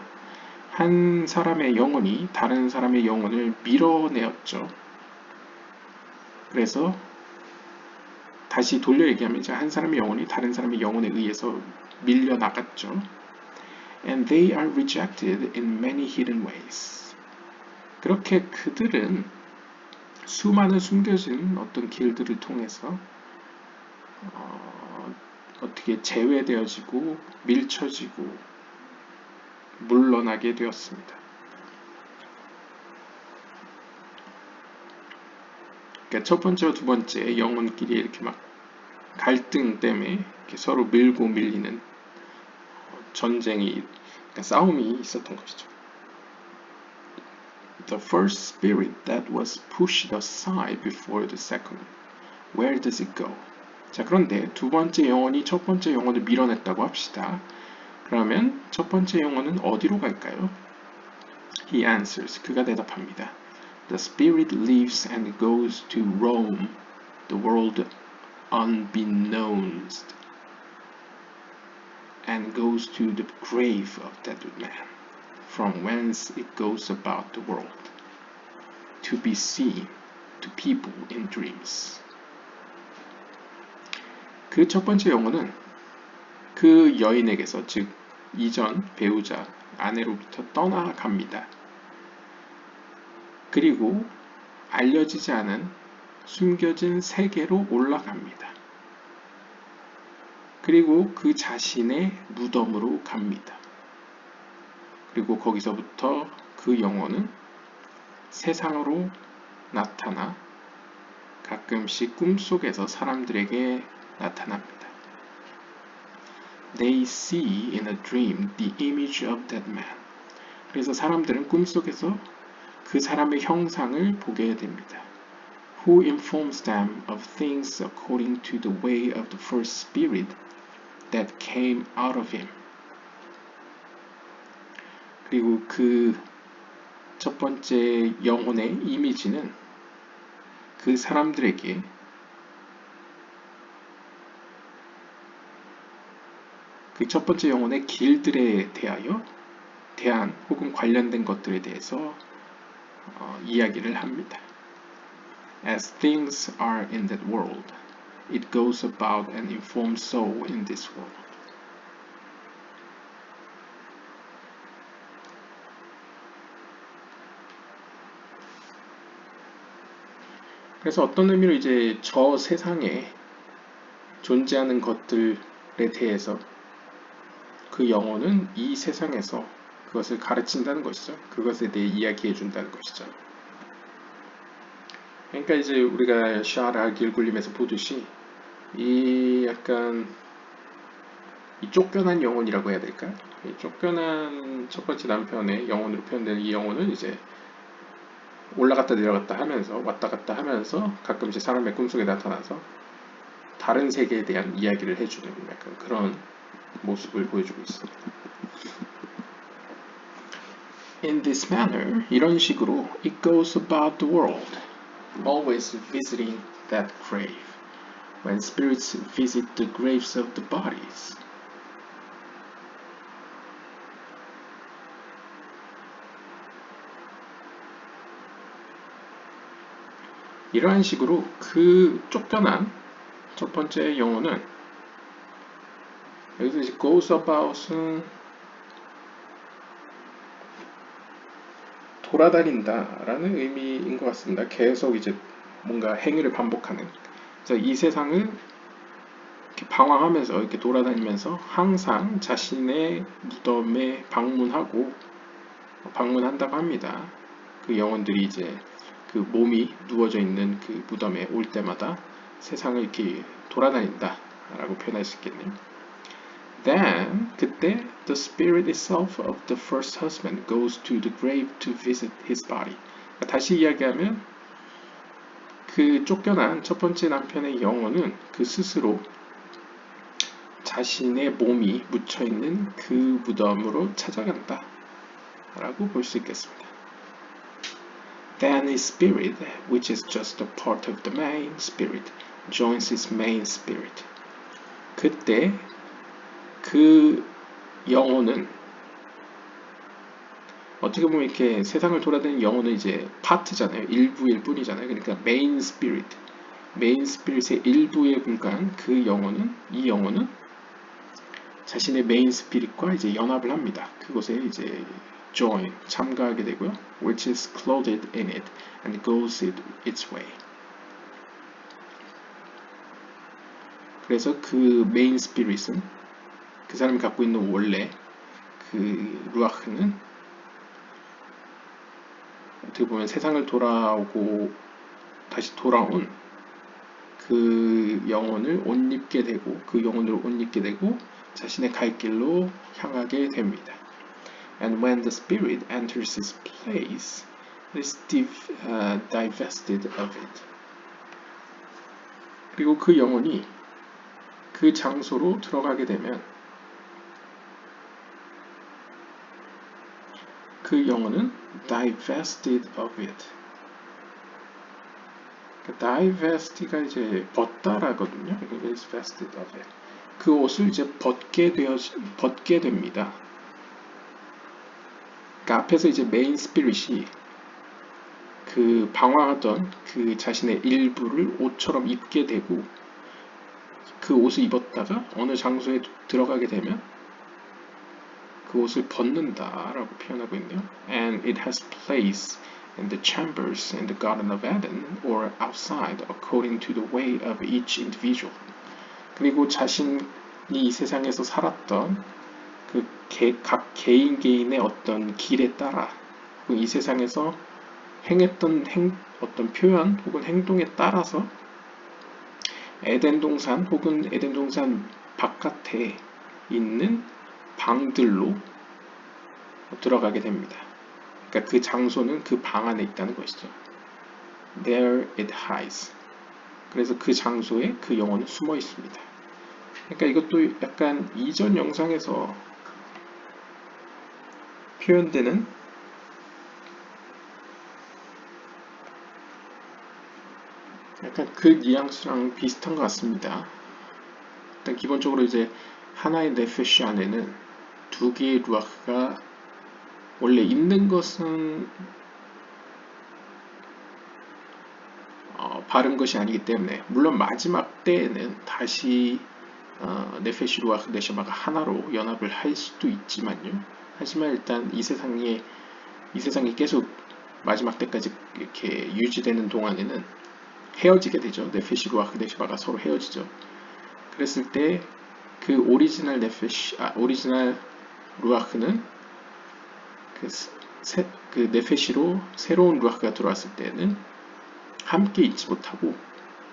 한 사람의 영혼이 다른 사람의 영혼을 밀어내었죠. 그래서 다시 돌려 얘기하면 한 사람의 영혼이 다른 사람의 영혼에 의해서 밀려나갔죠. And they are rejected in many hidden ways. 그렇게 그들은 수많은 숨겨진 어떤 길들을 통해서 어떻게 제외되어지고 밀쳐지고 물러나게 되었습니다. 그러니까 첫 번째와 두 번째 영혼끼리 이렇게 막 갈등 때문에 이렇게 서로 밀고 밀리는 전쟁이, 그러니까 싸움이 있었던 것이죠. The first spirit that was pushed aside before the second, where does it go? 자, 그런데 두 번째 영혼이 첫 번째 영혼을 밀어냈다고 합시다. 그러면 첫 번째 영혼은 어디로 갈까요? He answers, 그가 대답합니다. The spirit leaves and goes to roam the world unbeknownst, and goes to the grave of that man, from whence it goes about the world, to be seen to people in dreams. 그 첫 번째 영혼은 그 여인에게서, 즉 이전 배우자 아내로부터 떠나갑니다. 그리고 알려지지 않은 숨겨진 세계로 올라갑니다. 그리고 그 자신의 무덤으로 갑니다. 그리고 거기서부터 그 영혼은 세상으로 나타나 가끔씩 꿈속에서 사람들에게 나타납니다. They see in a dream the image of that man. 그래서 사람들은 꿈속에서 그 사람의 형상을 보게 됩니다. Who informs them of things according to the way of the first spirit that came out of him. 그리고 그 첫 번째 영혼의 이미지는 그 사람들에게 그 첫 번째 영혼의 길들에 대한 혹은 관련된 것들에 대해서 이야기를 합니다. As things are in that world, it goes about and informs so in this world. 그래서 어떤 의미로 이제 저 세상에 존재하는 것들에 대해서 그 영혼은 이 세상에서 그것을 가르친다는 것이죠. 그것에 대해 이야기해 준다는 것이죠. 그러니까 이제 우리가 샤라 길굴림에서 보듯이 이 약간 이 쫓겨난 영혼이라고 해야 될까요? 이 쫓겨난 첫 번째 남편의 영혼으로 표현되는 이 영혼은 이제 올라갔다 내려갔다 하면서 왔다 갔다 하면서 가끔 이제 사람의 꿈속에 나타나서 다른 세계에 대한 이야기를 해주는 약간 그런 모습을 보여주고 있습니다. In this manner, 이런 식으로 it goes about the world, always visiting that grave. When spirits visit the graves of the bodies, 이러한 식으로 그 쫓겨난 첫 번째 영혼은 여기서 이제 goes about은 돌아다닌다라는 의미인 것 같습니다. 계속 이제 뭔가 행위를 반복하는. 그래서 이 세상을 이렇게 방황하면서 이렇게 돌아다니면서 항상 자신의 무덤에 방문한다고 합니다. 그 영혼들이 이제 그 몸이 누워져 있는 그 무덤에 올 때마다 세상을 이렇게 돌아다닌다 라고 표현할 수 있겠네요. Then, 그때 the spirit itself of the first husband goes to the grave to visit his body. 다시 이야기하면 그 쫓겨난 첫 번째 남편의 영혼은 그 스스로 자신의 몸이 묻혀있는 그 무덤으로 찾아간다 라고 볼 수 있겠습니다. Then his spirit, which is just a part of the main spirit, joins his main spirit. 그때 그 영혼은 어떻게 보면 이렇게 세상을 돌아다니는 영혼은 이제 파트잖아요. 일부일 뿐이잖아요. 그러니까 메인 스피릿의 일부에 불과한 그 영혼은 이 영혼은 자신의 메인 스피릿과 이제 연합을 합니다. 그곳에 이제 join 참가하게 되고요. Which is clothed in it and goes its way. 그래서 그 메인 스피릿은 그 사람이 갖고 있는 원래 그 루아흐는 어떻게 보면 세상을 돌아오고 다시 돌아온 그 영혼을 옷 입게 되고 그 영혼을 옷 입게 되고 자신의 갈 길로 향하게 됩니다. And when the spirit enters his place, it is divested of it. 그리고 그 영혼이 그 장소로 들어가게 되면 그 영혼은 divested of it. divest가 이제 벗다라거든요. divested of it. 그 옷을 이제 벗게 됩니다. 그러니까 앞에서 이제 메인 스피릿이 그 방황하던 그 자신의 일부를 옷처럼 입게 되고 그 옷을 입었다가 어느 장소에 들어가게 되면 그 옷을 벗는다라고 표현하고 있네요. And it has place in the chambers in the Garden of Eden or outside according to the way of each individual. 그리고 자신이 이 세상에서 살았던 그 각 개인의 어떤 길에 따라 이 세상에서 행했던 어떤 표현 혹은 행동에 따라서 에덴 동산 혹은 에덴 동산 바깥에 있는 방들로 들어가게 됩니다. 그러니까 그 장소는 그 방 안에 있다는 것이죠. There it hides. 그래서 그 장소에 그 영혼은 숨어 있습니다. 그러니까 이것도 약간 이전 영상에서 표현되는 약간 그 뉘앙스랑 비슷한 것 같습니다. 일단 기본적으로 이제 하나의 네페시 안에는 두 개의 루아흐가 원래 있는 것은 바른 것이 아니기 때문에 물론 마지막 때에는 다시 네페시 루아흐 네셔마가 하나로 연합을 할 수도 있지만요. 하지만 일단 이 세상이 계속 마지막 때까지 이렇게 유지되는 동안에는 헤어지게 되죠. 네페시 루아흐 네시바가 서로 헤어지죠. 그랬을 때 그 오리지널 오리지널 루아흐는 그 네페시로 새로운 루아흐가 들어왔을 때는 함께 있지 못하고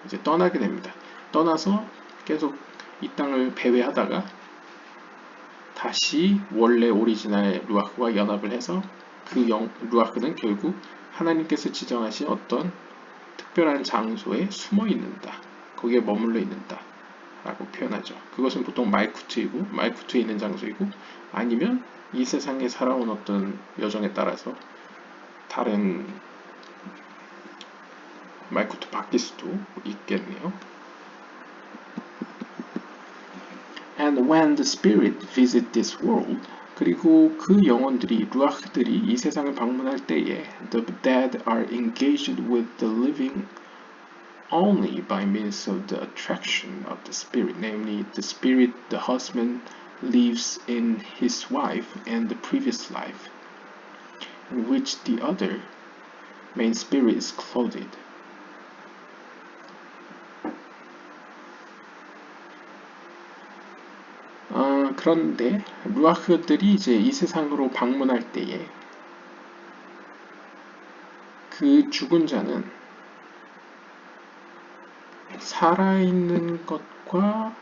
이제 떠나게 됩니다. 떠나서 계속 이 땅을 배회하다가 다시 원래 오리지널 루아흐와 연합을 해서 그 루아흐는 결국 하나님께서 지정하신 어떤 특별한 장소에 숨어 있는다. 거기에 머물러 있는다. 라고 표현하죠. 그것은 보통 말쿠트이고, 말쿠트에 있는 장소이고, 아니면 이 세상에 살아온 어떤 여정에 따라서 다른 말쿠트 바뀔 수도 있겠네요. And when the spirit visit this world, 그리고 그 영혼들이, 루아흐들이 이 세상을 방문할 때에 the dead are engaged with the living only by means of the attraction of the spirit, namely the spirit, the husband lives in his wife and the previous life, in which the other main spirit is clothed. 그런데 루아흐들이 이제 이 세상으로 방문할 때에 그 죽은 자는 살아있는 것과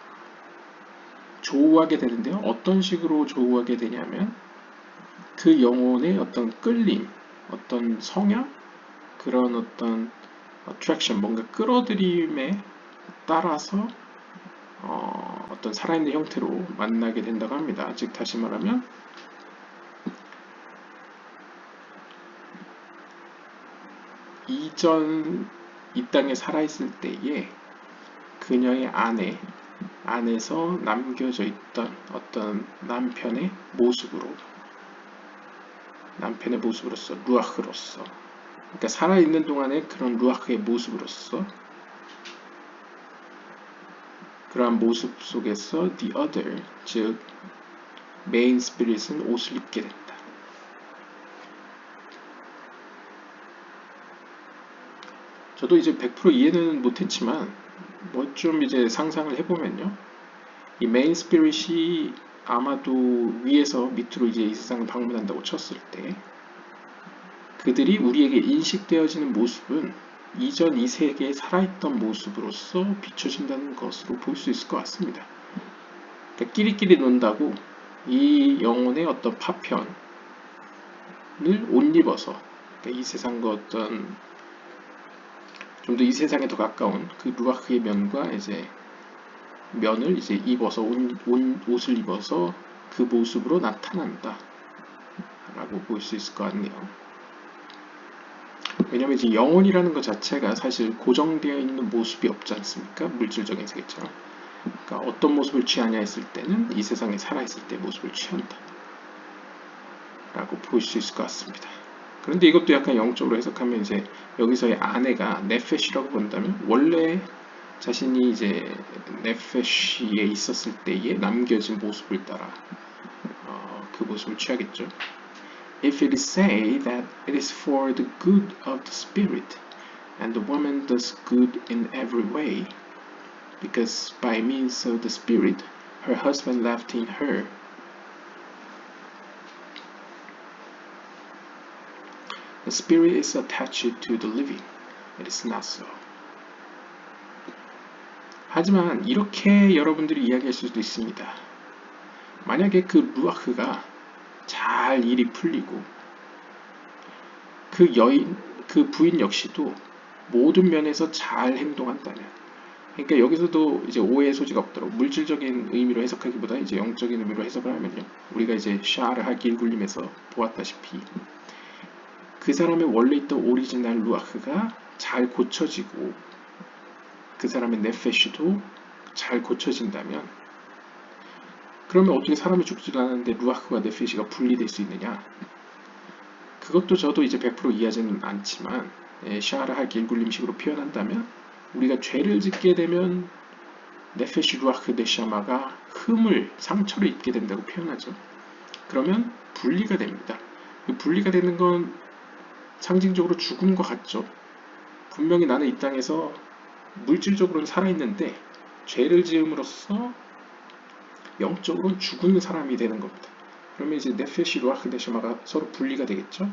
조우하게 되는데요. 어떤 식으로 조우하게 되냐면 그 영혼의 어떤 끌림, 어떤 성향, 그런 어떤 attraction, 뭔가 끌어들임에 따라서 어떤 살아있는 형태로 만나게 된다고 합니다. 즉 다시 말하면 이전 이 땅에 살아있을 때에 그녀의 안에서 남겨져 있던 어떤 남편의 모습으로서 루아흐로서, 그러니까 살아있는 동안에 그런 루아흐의 모습으로서, 그러한 모습 속에서 the other, 즉 메인 스피릿은 옷을 입게 된다. 저도 이제 100% 이해는 못했지만 뭐 좀 이제 상상을 해보면요, 이 메인 스피릿이 아마도 위에서 밑으로 이제 이 세상을 방문한다고 쳤을 때 그들이 우리에게 인식되어지는 모습은 이전 이 세계에 살아있던 모습으로서 비춰진다는 것으로 볼 수 있을 것 같습니다. 그러니까 끼리끼리 논다고 이 영혼의 어떤 파편을 옷 입어서, 그러니까 이 세상과 어떤 좀 더 이 세상에 더 가까운 그 루아흐의 면과 이제 면을 이제 입어서 옷을 입어서 그 모습으로 나타난다 라고 볼 수 있을 것 같네요. 왜냐면 이제 영혼이라는 것 자체가 사실 고정되어 있는 모습이 없지 않습니까? 물질적인 세계처럼. 그러니까 어떤 모습을 취하냐 했을 때는 이 세상에 살아있을 때 모습을 취한다 라고 볼 수 있을 것 같습니다. 그런데 이것도 약간 영적으로 해석하면 이제 여기서의 아내가 네페시라고 본다면 원래 자신이 이제 네페시에 있었을 때에 남겨진 모습을 따라 그 모습을 취하겠죠. If it is said that it is for the good of the spirit, and the woman does good in every way, because by means of the spirit her husband left in her, the spirit is attached to the living. It is not so. 하지만 이렇게 여러분들이 이야기할 수도 있습니다. 만약에 그 루아흐가 잘 일이 풀리고 그 부인 역시도 모든 면에서 잘 행동한다면, 그러니까 여기서도 이제 오해의 소지가 없도록 물질적인 의미로 해석하기보다 이제 영적인 의미로 해석을 하면요, 우리가 이제 샤르 하길굴림에서 보았다시피 그 사람의 원래 있던 오리지널 루아흐가 잘 고쳐지고 그 사람의 네페시도 잘 고쳐진다면, 그러면 어떻게 사람이 죽지도 않았는데 루아흐와 네페시가 분리될 수 있느냐? 그것도 저도 이제 100% 이해하지는 않지만 샤르 하길굴림식으로 표현한다면 우리가 죄를 짓게 되면 네페시 루아흐 네샤마가 상처를 입게 된다고 표현하죠. 그러면 분리가 됩니다. 분리가 되는 건 상징적으로 죽음과 같죠. 분명히 나는 이 땅에서 물질적으로는 살아있는데 죄를 지음으로써 영적으로는 죽은 사람이 되는 겁니다. 그러면 이제 네페시, 루아흐, 네셔마가 서로 분리가 되겠죠.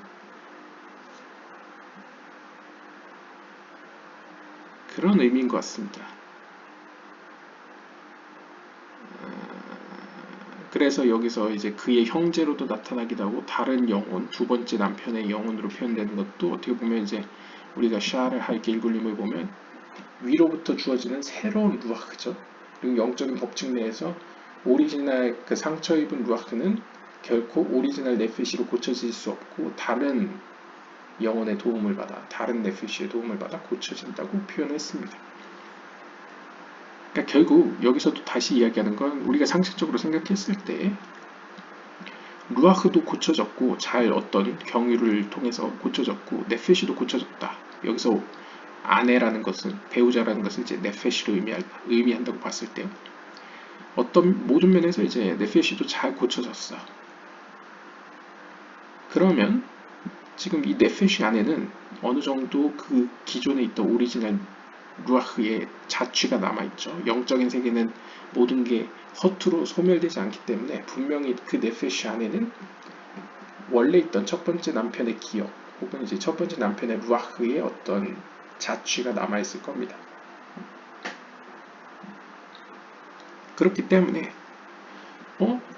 그런 의미인 것 같습니다. 그래서 여기서 이제 그의 형제로도 나타나기도 하고 다른 영혼, 두 번째 남편의 영혼으로 표현되는 것도 어떻게 보면 이제 우리가 샤르 할길 굴림을 보면 위로부터 주어지는 새로운 루아흐죠. 그리고 영적인 법칙 내에서 오리지널 그 상처 입은 루아흐는 결코 오리지널 네피시로 고쳐질 수 없고 다른 영혼의 도움을 받아 다른 네피시의 도움을 받아 고쳐진다고 표현했습니다. 그러니까 결국 여기서도 다시 이야기하는 건 우리가 상식적으로 생각했을 때 루아흐도 고쳐졌고 잘 어떤 경유를 통해서 고쳐졌고 네페시도 고쳐졌다. 여기서 아내라는 것은 배우자라는 것을 이제 네페시로 의미한다고 봤을 때 어떤 모든 면에서 이제 네페시도 잘 고쳐졌어. 그러면 지금 이 네페시 안에는 어느 정도 그 기존에 있던 오리지널 루아흐의 자취가 남아있죠. 영적인 세계는 모든 게 허투루 소멸되지 않기 때문에 분명히 그 네페시 안에는 원래 있던 첫 번째 남편의 기억 혹은 이제 첫 번째 남편의 루아흐의 어떤 자취가 남아있을 겁니다. 그렇기 때문에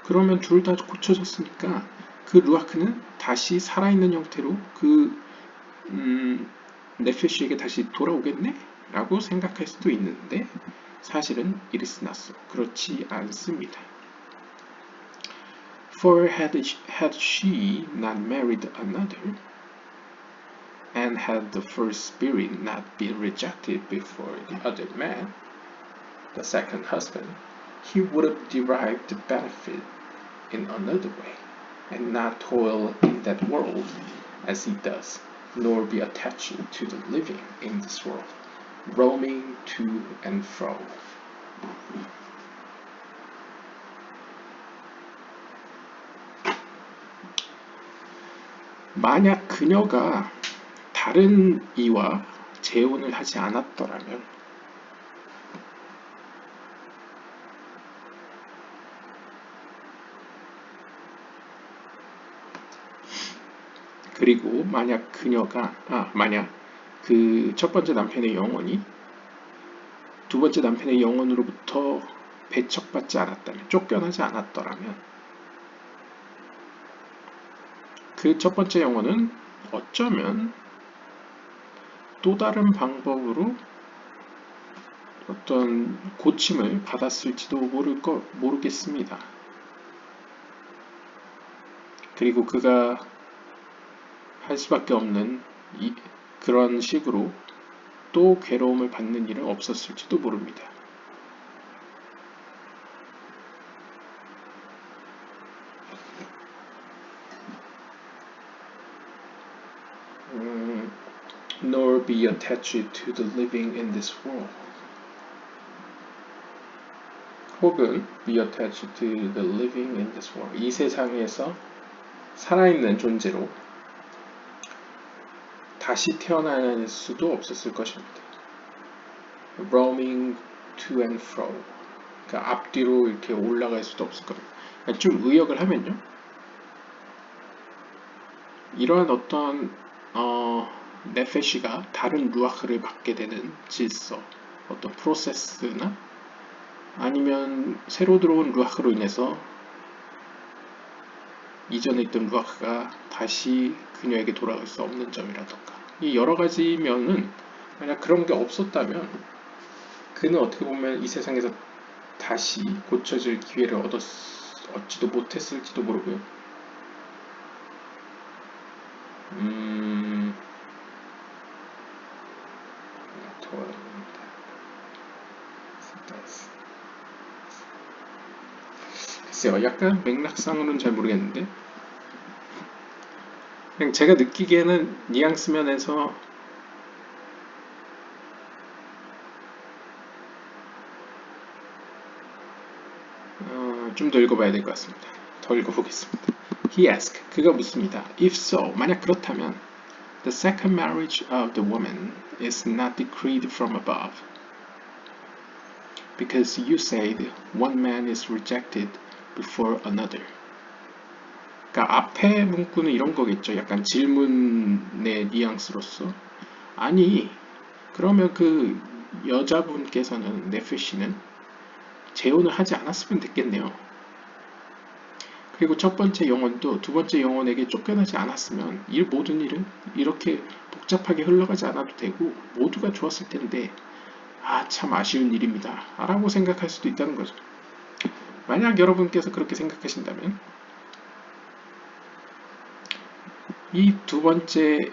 그러면 둘 다 고쳐졌으니까 그 루아흐는 다시 살아있는 형태로 그 네페시에게 다시 돌아오겠네? 라고 생각할 수도 있는데 사실은 이리스 나소 그렇지 않습니다. For had she not married another and had the first spirit not been rejected before the other man, the second husband, he would have derived the benefit in another way and not toil in that world as he does, nor be attached to the living in this world, roaming to and fro. 만약 그녀가 다른 이와 재혼을 하지 않았더라면 그리고 만약 그 첫 번째 남편의 영혼이 두 번째 남편의 영혼으로부터 배척받지 않았다면, 쫓겨나지 않았더라면 그 첫 번째 영혼은 어쩌면 또 다른 방법으로 어떤 고침을 받았을지도 모르겠습니다. 그리고 그가 할 수밖에 없는 그런 식으로 또 괴로움을 받는 일은 없었을지도 모릅니다. Nor be attached to the living in this world. 혹은 be attached to the living in this world. 이 세상에서 살아있는 존재로 다시 태어날 수도 없었을 것입니다. Roaming to and fro. 그러니까 앞뒤로 이렇게 올라갈 수도 없을 겁니다. 그러니까 좀 의역을 하면요. 이러한 어떤 네페시가 다른 루아흐를 받게 되는 질서, 어떤 프로세스나 아니면 새로 들어온 루아흐로 인해서 이전에 있던 루아흐가 다시 그녀에게 돌아갈 수 없는 점이라던가 이 여러 가지 면은 만약 그런 게 없었다면 그는 어떻게 보면 이 세상에서 다시 고쳐질 기회를 얻지도 못했을지도 모르고요. 글쎄요, 약간 맥락상으로는 잘 모르겠는데 그냥 제가 느끼기에는 뉘앙스 면에서 좀 더 읽어봐야 될 것 같습니다. 더 읽어보겠습니다. He asked, 그가 묻습니다. If so, 만약 그렇다면 The second marriage of the woman is not decreed from above. because you said one man is rejected before another. 그러니까 앞에 문구는 이런 거겠죠. 약간 질문의 뉘앙스로서. 아니, 그러면 그 여자분께서는 네페시는 재혼을 하지 않았으면 됐겠네요. 그리고 첫 번째 영혼도 두 번째 영혼에게 쫓겨나지 않았으면 모든 일은 이렇게 복잡하게 흘러가지 않아도 되고 모두가 좋았을 텐데 참 아쉬운 일입니다 라고 생각할 수도 있다는 거죠. 만약 여러분께서 그렇게 생각하신다면 이 두 번째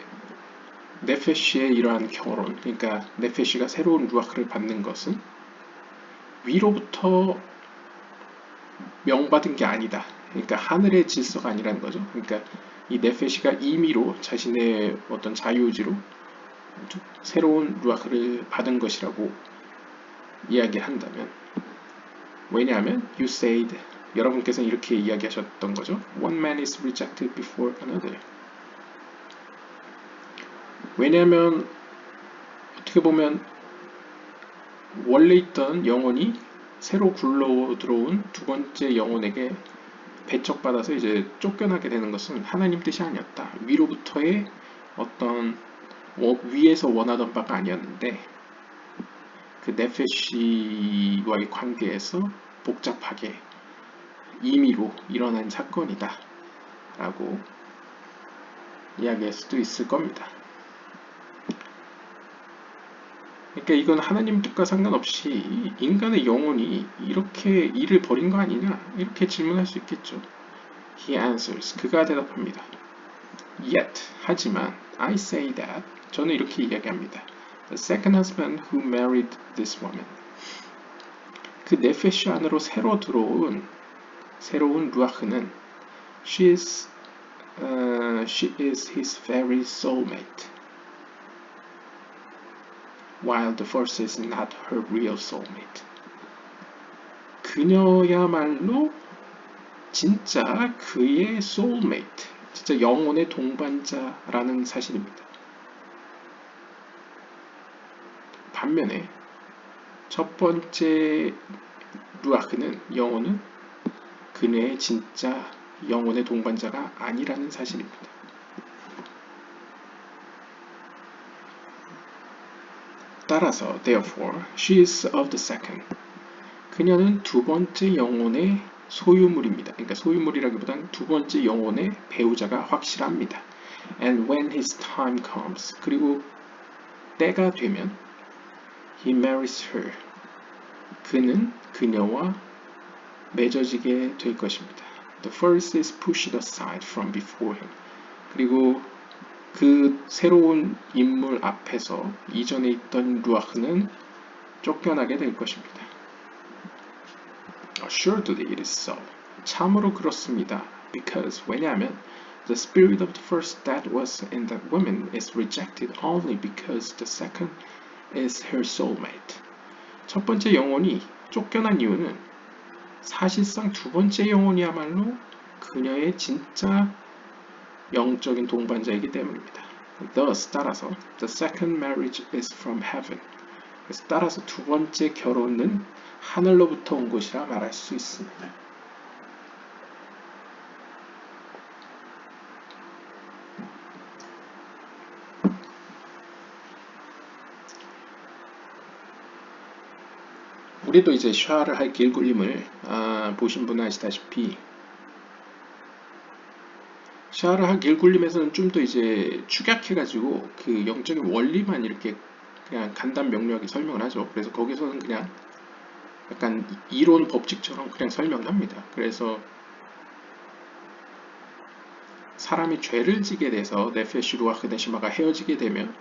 네페시의 이러한 결혼, 그러니까 네페시가 새로운 루아크를 받는 것은 위로부터 명받은 게 아니다. 그러니까 하늘의 질서가 아니라는 거죠. 그러니까 이 네페시가 임의로 자신의 어떤 자유의지로 새로운 루아크를 받은 것이라고 이야기한다면, 왜냐하면 you said, 여러분께서는 이렇게 이야기하셨던 거죠. One man is rejected before another. 왜냐하면 어떻게 보면 원래 있던 영혼이 새로 굴러 들어온 두 번째 영혼에게 배척받아서 이제 쫓겨나게 되는 것은 하나님 뜻이 아니었다. 위로부터의 어떤 위에서 원하던 바가 아니었는데 그 네페시와의 관계에서 복잡하게 임의로 일어난 사건이다 라고 이야기할 수도 있을 겁니다. 그러니까 이건 하나님 뜻과 상관없이 인간의 영혼이 이렇게 일을 벌인 거 아니냐 이렇게 질문할 수 있겠죠. He answers, 그가 대답합니다. Yet, 하지만 I say that, 저는 이렇게 이야기합니다. The second husband who married this woman, 그 네페시 안으로 새로 들어온 새로운 루아흐는 she is his very soulmate, while the first is not her real soulmate. 그녀야말로 진짜 그의 soulmate, 진짜 영혼의 동반자라는 사실입니다. 반면에 첫 번째 루아흐는 영혼은 그녀의 진짜 영혼의 동반자가 아니라는 사실입니다. 따라서 therefore she is of the second, 그녀는 두 번째 영혼의 소유물입니다. 그러니까 소유물이라기보다는 두 번째 영혼의 배우자가 확실합니다. And when his time comes, 그리고 때가 되면 he marries her, 그는 그녀와 맺어지게 될 것입니다. The first is pushed aside from before him, 그리고 그 새로운 인물 앞에서 이전에 있던 루아흐는 쫓겨나게 될 것입니다. Assuredly it is so. 참으로 그렇습니다. Because, 왜냐하면 the spirit of the first that was in that woman is rejected only because the second is her soulmate. 첫 번째 영혼이 쫓겨난 이유는 사실상 두 번째 영혼이야말로 그녀의 진짜 영적인 동반자이기 때문입니다. Thus, 따라서 the second marriage is from heaven. 그래서 따라서 두 번째 결혼은 하늘로부터 온 것이라 말할 수 있습니다. 우리도 이제 샤를 할 길굴림을 보신 분은 아시다시피 샤를 할 길굴림에서는 좀 더 이제 축약해가지고 그 영적인 원리만 이렇게 그냥 간단 명료하게 설명을 하죠. 그래서 거기서는 그냥 약간 이론 법칙처럼 그냥 설명을 합니다. 그래서 사람이 죄를 지게 돼서 네페시 루아흐 네시마가 헤어지게 되면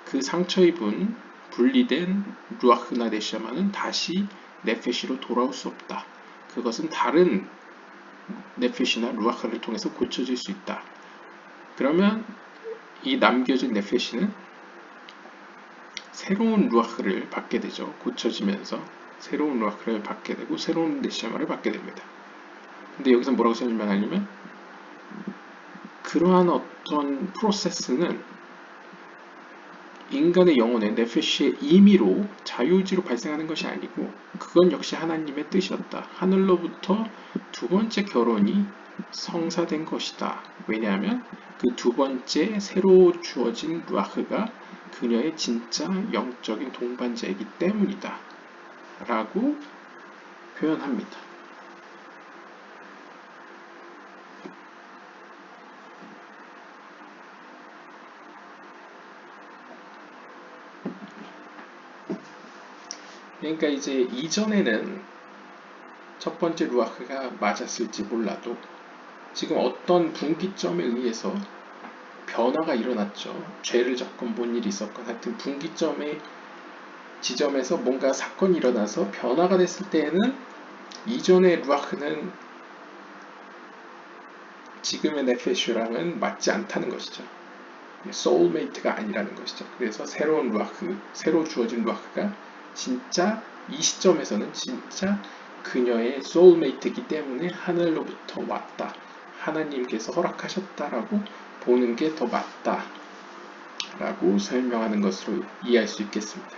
그 상처 입은 분리된 루아흐 나데시마는 다시 네페시로 돌아올 수 없다. 그것은 다른 네페시나 루아흐를 통해서 고쳐질 수 있다. 그러면 이 남겨진 네페시는 새로운 루아흐를 받게 되죠. 고쳐지면서 새로운 루아흐를 받게 되고 새로운 네시마를 받게 됩니다. 근데 여기서 뭐라고 설명하냐면 그러한 어떤 프로세스는 인간의 영혼의 네페시의 임의로 자유의지로 발생하는 것이 아니고 그건 역시 하나님의 뜻이었다. 하늘로부터 두 번째 결혼이 성사된 것이다. 왜냐하면 그 두 번째 새로 주어진 루아흐가 그녀의 진짜 영적인 동반자이기 때문이다. 라고 표현합니다. 그러니까 이제 이전에는 첫 번째 루아흐가 맞았을지 몰라도 지금 어떤 분기점에 의해서 변화가 일어났죠. 죄를 졌건 뭔 일이 있었건 하여튼 분기점의 지점에서 뭔가 사건이 일어나서 변화가 됐을 때에는 이전의 루아흐는 지금의 네페슈랑은 맞지 않다는 것이죠. 소울메이트가 아니라는 것이죠. 그래서 새로운 루아흐, 새로 주어진 루아흐가 진짜 이 시점에서는 진짜 그녀의 소울메이트이기 때문에 하늘로부터 왔다. 하나님께서 허락하셨다라고 보는 게 더 맞다. 라고 설명하는 것으로 이해할 수 있겠습니다.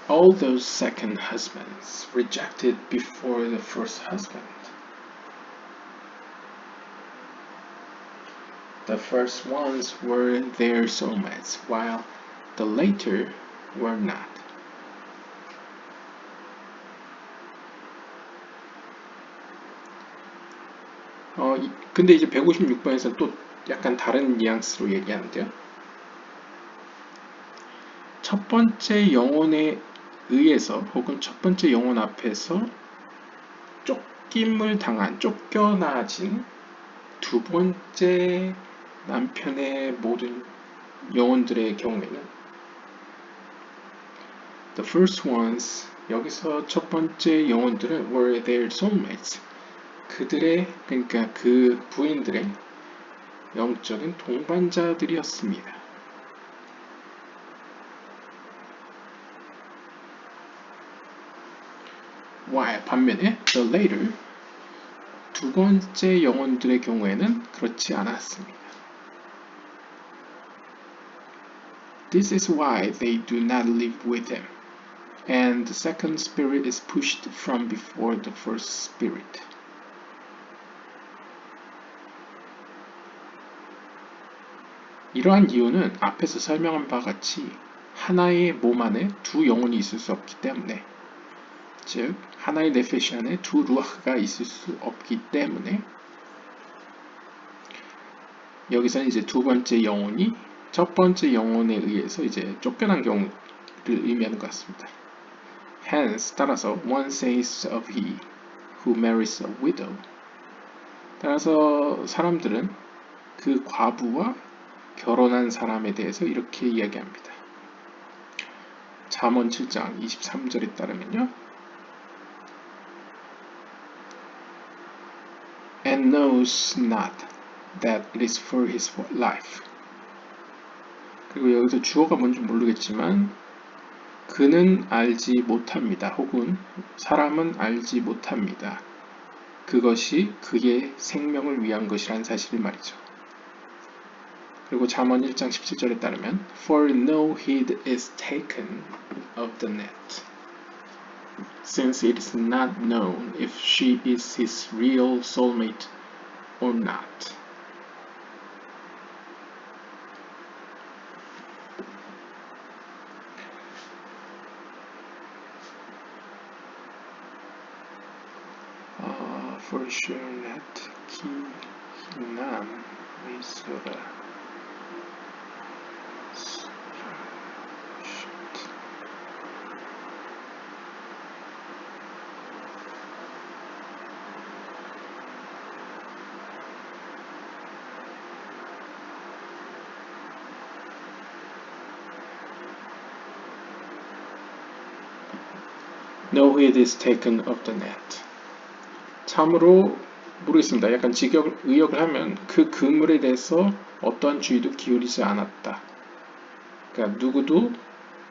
All those second husbands rejected before the first husband. The first ones were their soulmates, while the later were not. 근데 이제 156번에서는 또 약간 다른 뉘앙스로 얘기하는데요. 첫 번째 영혼에 의해서 혹은 첫 번째 영혼 앞에서 쫓김을 당한, 쫓겨나진 두 번째 남편의 모든 영혼들의 경우에는 The first ones, 여기서 첫 번째 영혼들은 were their soulmates. 그들의, 그러니까 그 부인들의 영적인 동반자들이었습니다. While 반면에 the later, 두 번째 영혼들의 경우에는 그렇지 않았습니다. This is why they do not live with him, and the second spirit is pushed from before the first spirit. 이러한 이유는 앞에서 설명한 바와 같이 하나의 몸 안에 두 영혼이 있을 수 없기 때문에, 즉 하나의 네페시 안에 두 루아흐가 있을 수 없기 때문에 여기서는 이제 두 번째 영혼이 첫 번째 영혼에 의해서 이제 쫓겨난 경우를 의미하는 것 같습니다. Hence, 따라서 one says of he who marries a widow. 따라서 사람들은 그 과부와 결혼한 사람에 대해서 이렇게 이야기합니다. 잠언 7장 23절에 따르면요. And knows not that it is for his life. 그리고 여기서 주어가 뭔지 모르겠지만 그는 알지 못합니다. 혹은 사람은 알지 못합니다. 그것이 그의 생명을 위한 것이라는 사실을 말이죠. 그리고 잠언 1장 17절에 따르면 For no heed is taken of the net, since it is not known if she is his real soulmate or not. For sure not 기남 의소라. No heed is taken of the net. 참으로 모르겠습니다. 약간 의역을 하면 그 그물에 대해서 어떠한 주의도 기울이지 않았다. 그러니까 누구도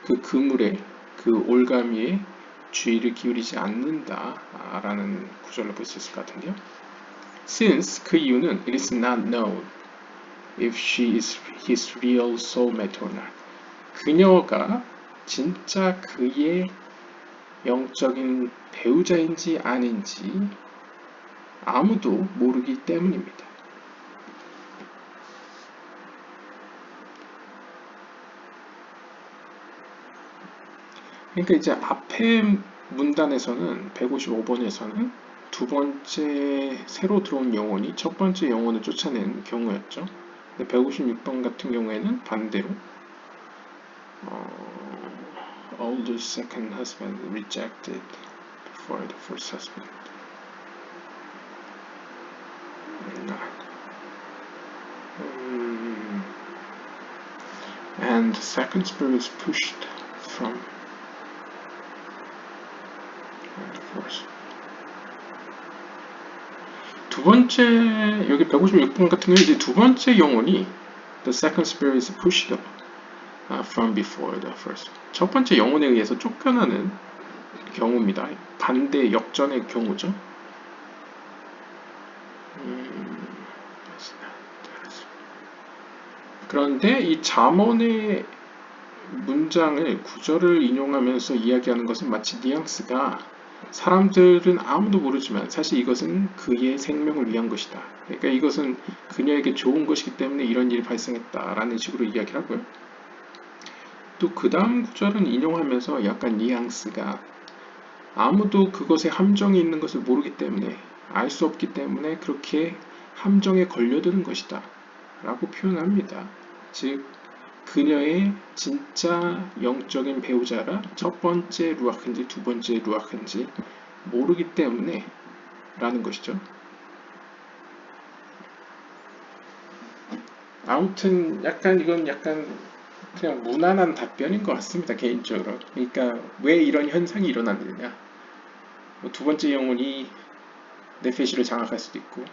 그 그물에 그 올가미에 주의를 기울이지 않는다 라는 구절로 볼 수 있을 것 같은데요. Since 그 이유는 it is not known if she is his real soulmate or not. 그녀가 진짜 그의 영적인 배우자인지 아닌지 아무도 모르기 때문입니다. 그러니까 이제 앞에 문단에서는 155번에서는 두 번째 새로 들어온 영혼이 첫 번째 영혼을 쫓아낸 경우였죠. 근데 156번 같은 경우에는 반대로 all the second husband rejected before the first husband. And the second spirit is pushed from the first. 두 번째 여기 156번 같은 경우에 이제 두 번째 영혼이 the second spirit is pushed up from before the first. 첫 번째 영혼에 의해서 쫓겨나는 경우입니다. 반대 역전의 경우죠. 그런데 이 잠언의 문장을 구절을 인용하면서 이야기하는 것은 마치 뉘앙스가 사람들은 아무도 모르지만 사실 이것은 그의 생명을 위한 것이다. 그러니까 이것은 그녀에게 좋은 것이기 때문에 이런 일이 발생했다라는 식으로 이야기를 하고요. 또 그 다음 구절은 인용하면서 약간 뉘앙스가 아무도 그것에 함정이 있는 것을 모르기 때문에 알 수 없기 때문에 그렇게 함정에 걸려드는 것이다 라고 표현합니다. 즉 그녀의 진짜 영적인 배우자가 첫 번째 루아크인지 두 번째 루아크인지 모르기 때문에 라는 것이죠. 아무튼 이건 약간 그냥 무난한 답변인 것 같습니다. 개인적으로. 그러니까 왜 이런 현상이 일어났느냐. 두 번째 영혼이 네페시를 장악할 수도 있고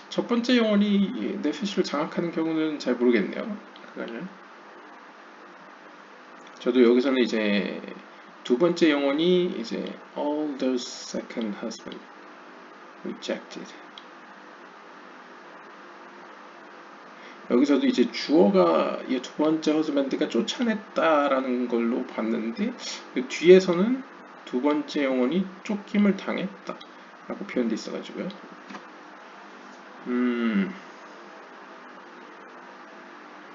첫 번째 영혼이 네페시를 장악하는 경우는 잘 모르겠네요. 그거는 저도 여기서는 이제 두 번째 영혼이 이제 all the second husband rejected. 여기서도 이제 주어가 이 두 번째 husband가 쫓아냈다라는 걸로 봤는데 그 뒤에서는 두 번째 영혼이 쫓김을 당했다 라고 표현되어 있어가지고요.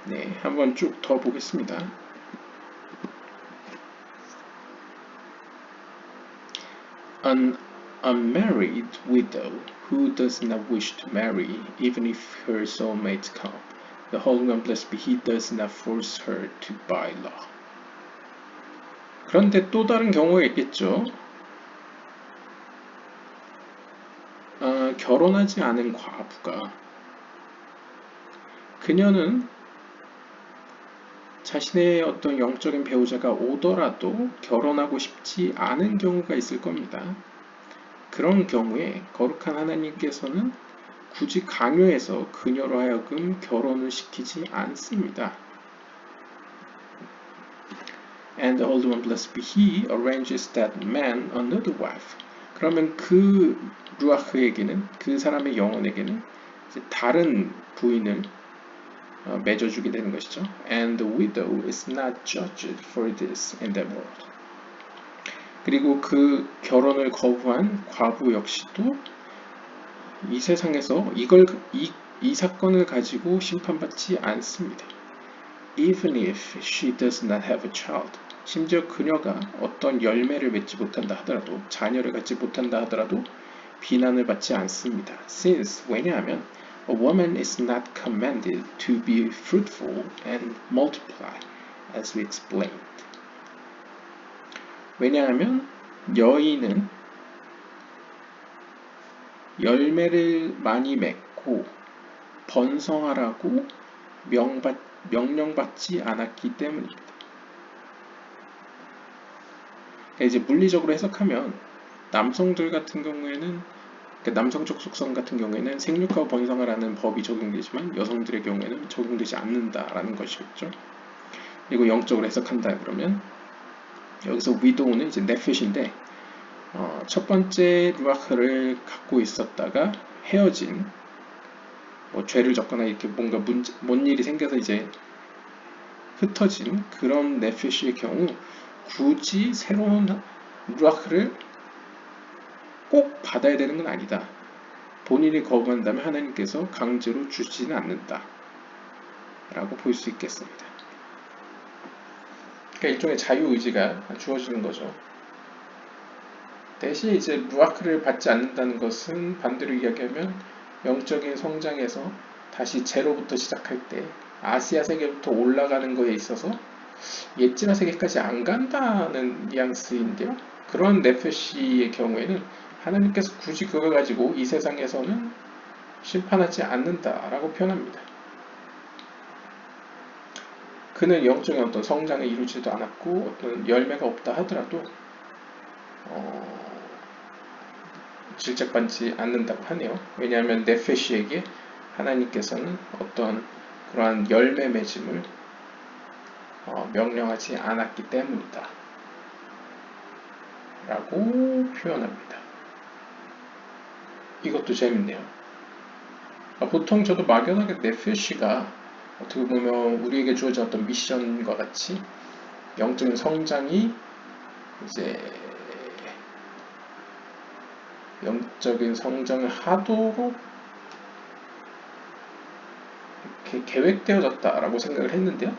네, 한번 쭉 더 보겠습니다. An unmarried widow who does not wish to marry, even if her soulmates come, the Holy One blessed be He does not force her to by law. 그런데 또 다른 경우가 있겠죠. 결혼하지 않은 과부가 그녀는 자신의 어떤 영적인 배우자가 오더라도 결혼하고 싶지 않은 경우가 있을 겁니다. 그런 경우에 거룩한 하나님께서는 굳이 강요해서 그녀로 하여금 결혼을 시키지 않습니다. And the Holy One blessed be He arranges that man another wife. 그러면 그 루아흐에게는 그 사람의 영혼에게는 이제 다른 부인을 맺어주게 되는 것이죠. And the widow is not judged for this in that world. 그리고 그 결혼을 거부한 과부 역시도 이 세상에서 이 사건을 가지고 심판받지 않습니다. Even if she does not have a child. 심지어 그녀가 어떤 열매를 맺지 못한다 하더라도 자녀를 갖지 못한다 하더라도 비난을 받지 않습니다. Since 왜냐하면 a woman is not commanded to be fruitful and multiply, as we explained. 왜냐하면 여인은 열매를 많이 맺고 번성하라고 명령받지 않았기 때문입니다. 그러니까 이제 물리적으로 해석하면 남성들 같은 경우에는 남성적 속성 같은 경우에는 생육하고 번성하라는 법이 적용되지만 여성들의 경우에는 적용되지 않는다라는 것이겠죠. 그리고 영적으로 해석한다 그러면 여기서 widow는 이제 네펫인데 첫 번째 루아흐를 갖고 있었다가 헤어진 뭐 죄를 졌거나 이렇게 뭔가 뭔 일이 생겨서 이제 흩어진 그런 네페시의 경우 굳이 새로운 루아크를 꼭 받아야 되는 건 아니다. 본인이 거부한다면 하나님께서 강제로 주지는 않는다 라고 볼 수 있겠습니다. 그러니까 일종의 자유의지가 주어지는 거죠. 대신 이제 루아크를 받지 않는다는 것은 반대로 이야기하면 영적인 성장에서 다시 제로부터 시작할 때 아시아 세계부터 올라가는 거에 있어서 옛지마 세계까지 안 간다는 뉘앙스인데요. 그런 네페시의 경우에는 하나님께서 굳이 그걸 가지고 이 세상에서는 심판하지 않는다라고 표현합니다. 그는 영적인 어떤 성장을 이루지도 않았고 어떤 열매가 없다 하더라도 질책받지 않는다고 하네요. 왜냐하면 네페시에게 하나님께서는 어떤 그러한 열매 맺음을 명령하지 않았기 때문이다 라고 표현합니다. 이것도 재밌네요. 보통 저도 막연하게 네페시가 어떻게 보면 우리에게 주어진 어떤 미션과 같이 영적인 성장이 이제 영적인 성장을 하도록 이렇게 계획되어졌다라고 생각을 했는데요.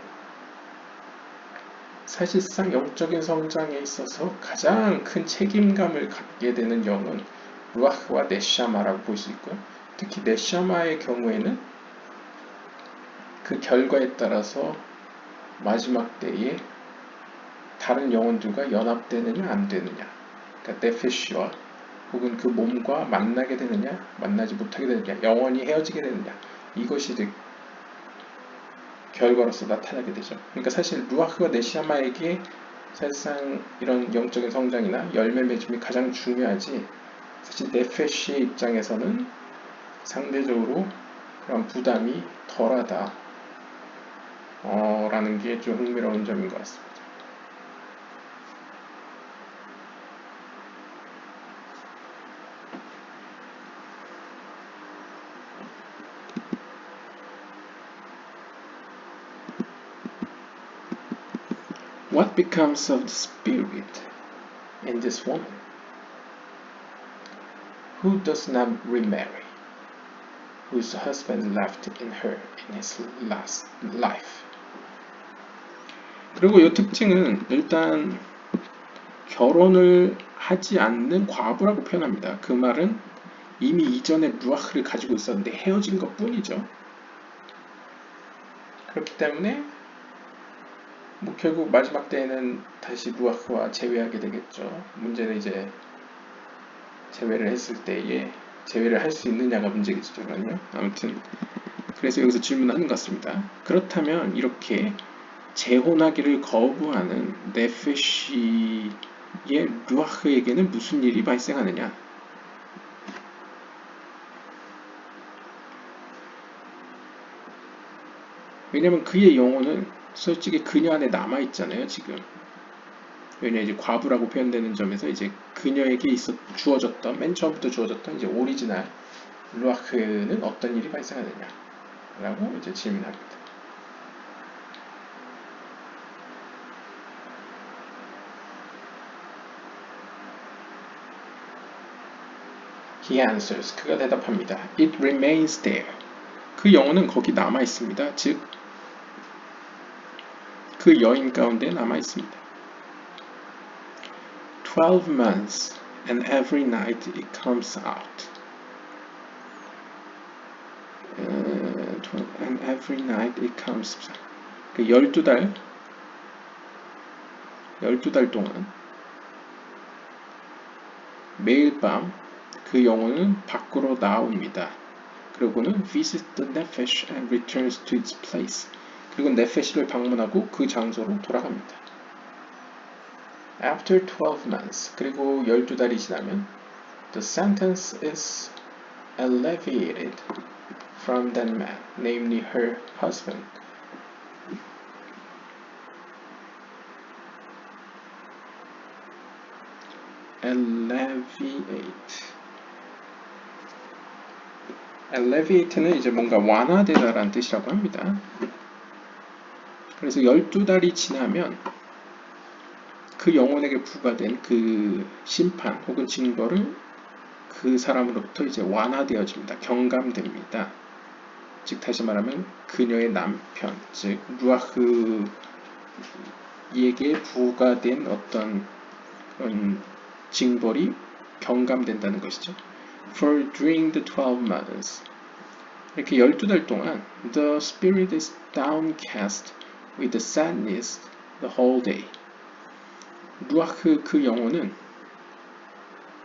사실상 영적인 성장에 있어서 가장 큰 책임감을 갖게 되는 영은 루아흐와 네샤마라고 볼 수 있고요. 특히 네샤마의 경우에는 그 결과에 따라서 마지막 때에 다른 영혼들과 연합되느냐 안 되느냐, 그러니까 네페시와 혹은 그 몸과 만나게 되느냐 만나지 못하게 되느냐, 영원히 헤어지게 되느냐, 이것이 이제 결과로서 나타나게 되죠. 그러니까 사실 루아흐와 네샤마에게 사실상 이런 영적인 성장이나 열매 맺음이 가장 중요하지, 사실 네페시의 입장에서는 상대적으로 그런 부담이 덜하다 라는 게 좀 흥미로운 점인 것 같습니다. What becomes of the spirit in this woman who does not remarry, whose husband left in her in his last life? 그리고 이 특징은 일단 결혼을 하지 않는 과부라고 표현합니다. 그 말은 이미 이전에 루아흐를 가지고 있었는데 헤어진 것 뿐이죠. 그렇기 때문에 뭐 결국 마지막 때에는 다시 루아흐와 재회하게 되겠죠. 문제는 이제 재회를 했을 때에 재회를 할 수 있느냐가 문제겠죠. 아무튼 그래서 여기서 질문하는 것 같습니다. 그렇다면 이렇게 재혼하기를 거부하는 네페시의 루아흐에게는 무슨 일이 발생하느냐? 왜냐면 그의 영혼은 솔직히 그녀 안에 남아있잖아요, 지금. 왜냐 이제 과부라고 표현되는 점에서 이제 그녀에게 주어졌던, 맨 처음부터 주어졌던 이제 오리지널 루아흐는 어떤 일이 발생하느냐? 라고 이제 질문합니다. He answers. 그가 대답합니다. It remains there. 그 영혼은 거기 남아 있습니다. 즉, 그 여인 가운데 남아 있습니다. 12 months and every night it comes out. And every night it comes. 그 12달 동안 매일 밤 그 영혼은 밖으로 나옵니다. 그리고는 visit the nephesh and returns to its place. 그리고 네페시를 방문하고 그 장소로 돌아갑니다. After 12 months, 그리고 12달이 지나면 the sentence is alleviated from that man, namely her husband. Alleviate. alleviate는 이제 뭔가 완화되다라는 뜻이라고 합니다. 그래서 12달이 지나면 그 영혼에게 부과된 그 심판 혹은 징벌을 그 사람으로부터 이제 완화되어집니다. 경감됩니다. 즉 다시 말하면 그녀의 남편, 즉 루아흐에게 부과된 어떤 징벌이 경감된다는 것이죠. For during the 12 months 이렇게 12달 동안 the spirit is downcast with sadness the whole day. 루아흐 그 영혼은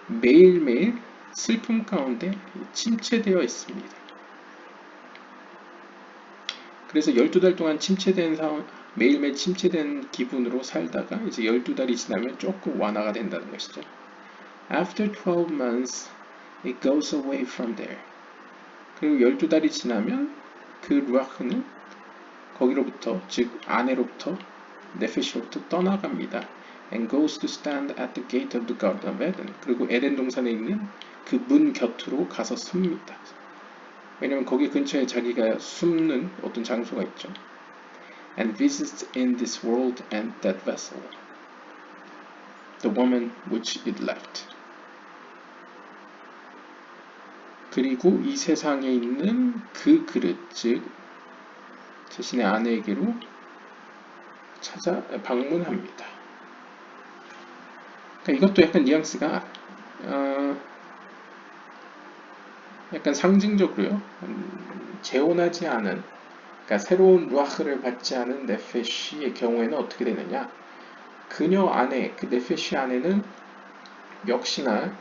매일매일 슬픔 가운데 침체되어 있습니다. 그래서 12달 동안 침체된 상황, 매일매일 침체된 기분으로 살다가 이제 12달이 지나면 조금 완화가 된다는 것이죠. After 12 months, it goes away from there. 그리고 12달이 지나면 그 루아흐는 거기로부터, 즉 아내로부터, 네페시로부터 떠나갑니다. And goes to stand at the gate of the Garden of Eden. 그리고 에덴 동산에 있는 그 문 곁으로 가서 섭니다. 왜냐면 거기 근처에 자기가 숨는 어떤 장소가 있죠. And visits in this world and that vessel, the woman which it left. 그리고 이 세상에 있는 그 그릇, 즉 자신의 아내에게로 방문합니다. 그러니까 이것도 약간 뉘앙스가 약간 상징적으로요. 재혼하지 않은, 그러니까 새로운 루아흐를 받지 않은 네페시의 경우에는 어떻게 되느냐? 그녀 아내, 그 네페시 아내는 역시나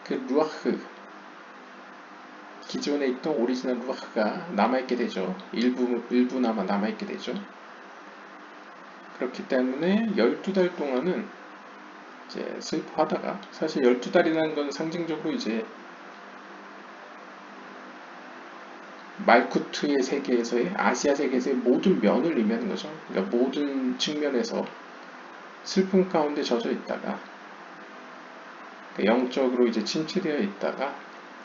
그 루아흐, 기존에 있던 오리지널 루아흐가 남아있게 되죠. 일부나마 남아있게 되죠. 그렇기 때문에 12달 동안은 이제 슬퍼하다가, 사실 12달이라는 건 상징적으로 이제 말쿠트의 세계에서의, 아시아 세계에서의 모든 면을 의미하는 거죠. 그러니까 모든 측면에서 슬픔 가운데 젖어 있다가 영적으로 이제 침체되어 있다가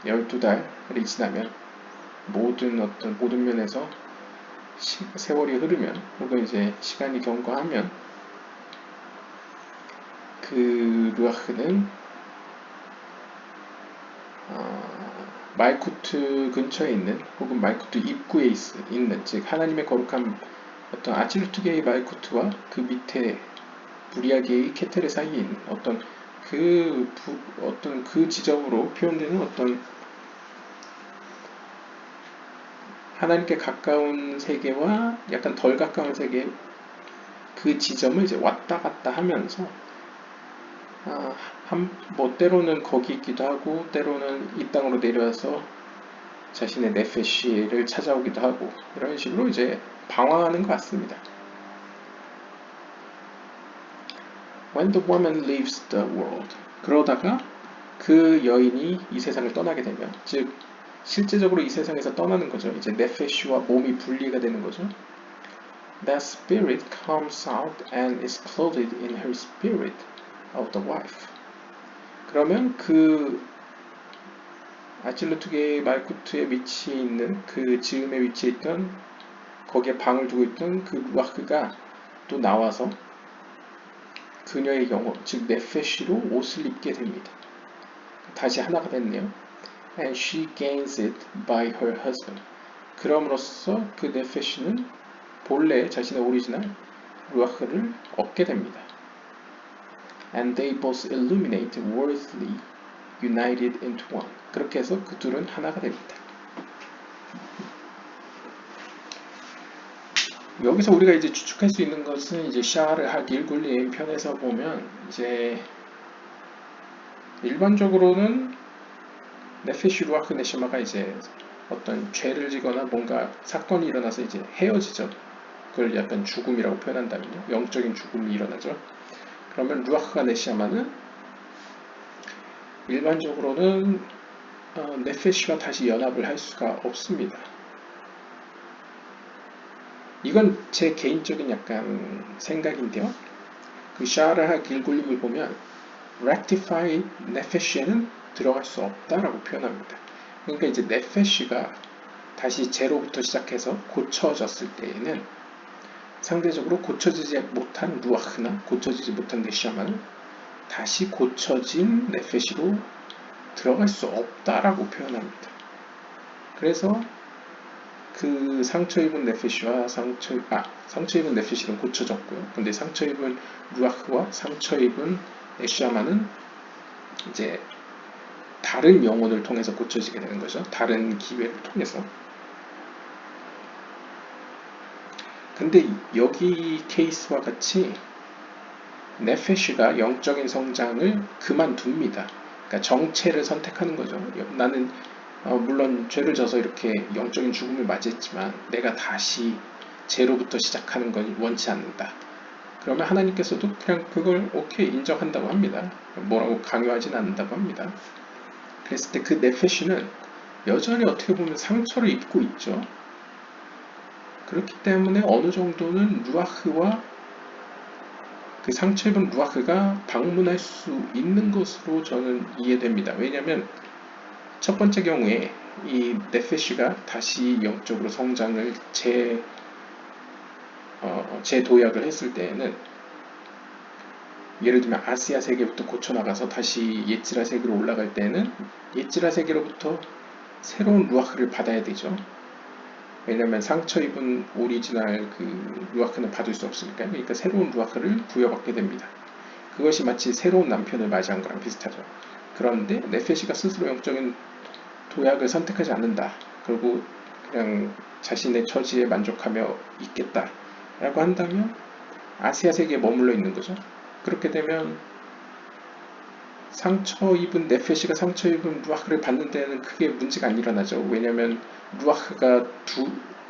12달이 지나면 모든 면에서 세월이 흐르면 혹은 이제 시간이 경과하면 그 루아흐는 말쿠트 근처에 있는 혹은 말쿠트 입구에 있는, 즉 하나님의 거룩한 어떤 아칠루트계의 말쿠트와 그 밑에 부리아계의 케테레 사이에 있는 어떤 그 지점으로 표현되는 어떤 하나님께 가까운 세계와 약간 덜 가까운 세계, 그 지점을 이제 왔다 갔다 하면서 때로는 거기 있기도 하고 때로는 이 땅으로 내려와서 자신의 네페시를 찾아오기도 하고, 이런 식으로 이제 방황하는 것 같습니다. When the woman leaves the world, 그러다가 그 여인이 이 세상을 떠나게 되면, 즉 실제적으로 이 세상에서 떠나는 거죠. 이제 네페시와 몸이 분리가 되는 거죠. That spirit comes out and is clothed in her spirit of the wife. 그러면 그 아칠루트계의 말쿠트에 위치해 있는 그 지음에 위치해 있던, 거기에 방을 두고 있던 그 루아흐가 또 나와서 그녀의 영혼, 즉 네페시로 옷을 입게 됩니다. 다시 하나가 됐네요. And she gains it by her husband. 그럼으로써 그 네페시는 본래 자신의 오리지널 루아흐를 얻게 됩니다. And they both illuminate worthily united into one. 그렇게 해서 그 둘은 하나가 됩니다. 여기서 우리가 이제 추측할 수 있는 것은, 이제 샤르 하길굴리엠 편에서 보면 이제 일반적으로는 네페시 루아흐 네시마가 이제 어떤 죄를 지거나 뭔가 사건이 일어나서 이제 헤어지죠. 그걸 약간 죽음이라고 표현한다면요, 영적인 죽음이 일어나죠. 그러면 루아흐가 네시마는 일반적으로는 네페시와 다시 연합을 할 수가 없습니다. 이건 제 개인적인 약간 생각인데요. 그 샤르하 길굴림을 보면 rectify nefesh에는 들어갈 수 없다라고 표현합니다. 그러니까 이제 nefesh가 다시 제로부터 시작해서 고쳐졌을 때에는 상대적으로 고쳐지지 못한 루아흐나 고쳐지지 못한 네샤마는 다시 고쳐진 네페시로 들어갈 수 없다라고 표현합니다. 그래서 그 상처 입은 네페시와 상처 입은 네페시는 고쳐졌고요. 근데 상처 입은 루아흐와 상처 입은 네샤마는 이제 다른 영혼을 통해서 고쳐지게 되는 거죠. 다른 기회를 통해서. 근데 여기 케이스와 같이 네페시가 영적인 성장을 그만둡니다. 그러니까 정체를 선택하는 거죠. 나는 물론 죄를 져서 이렇게 영적인 죽음을 맞이했지만 내가 다시 제로부터 시작하는 건 원치 않는다. 그러면 하나님께서도 그냥 그걸 오케이 인정한다고 합니다. 뭐라고 강요하진 않는다고 합니다. 그랬을 때 그 네페시는 여전히 어떻게 보면 상처를 입고 있죠. 그렇기 때문에 어느 정도는 루아흐와 그 상처 입은 루아흐가 방문할 수 있는 것으로 저는 이해됩니다. 왜냐하면 첫 번째 경우에 이 네페시가 다시 영적으로 성장을 재도약을 했을 때에는 예를 들면 아시아 세계부터 고쳐나가서 다시 예지라 세계로 올라갈 때는 예지라 세계로부터 새로운 루아흐를 받아야 되죠. 왜냐하면 상처 입은 오리지널 그 루아흐는 받을 수 없으니까요. 그러니까 새로운 루아흐를 부여받게 됩니다. 그것이 마치 새로운 남편을 맞이한 거랑 비슷하죠. 그런데 네페시가 스스로 영적인 도약을 선택하지 않는다. 그리고 그냥 자신의 처지에 만족하며 있겠다. 라고 한다면 아시아 세계에 머물러 있는 거죠. 그렇게 되면 상처 입은 네페시가 상처 입은 루아흐를 받는 데는 크게 문제가 안 일어나죠. 왜냐하면 루아흐가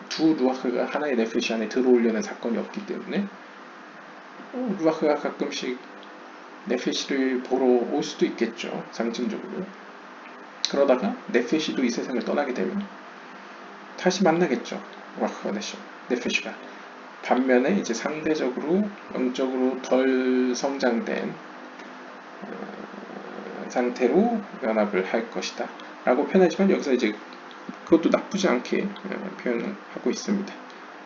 두 루아흐가 하나의 네페시 안에 들어오려는 사건이 없기 때문에 루아흐가 가끔씩 네페시를 보러 올 수도 있겠죠. 상징적으로. 그러다가 네페시도 이 세상을 떠나게 되면 다시 만나겠죠. 루아흐와 네페시가. 반면에 이제 상대적으로 영적으로 덜 성장된 상태로 연합을 할 것이다 라고 표현하지만 여기서 이제 그것도 나쁘지 않게 표현을 하고 있습니다.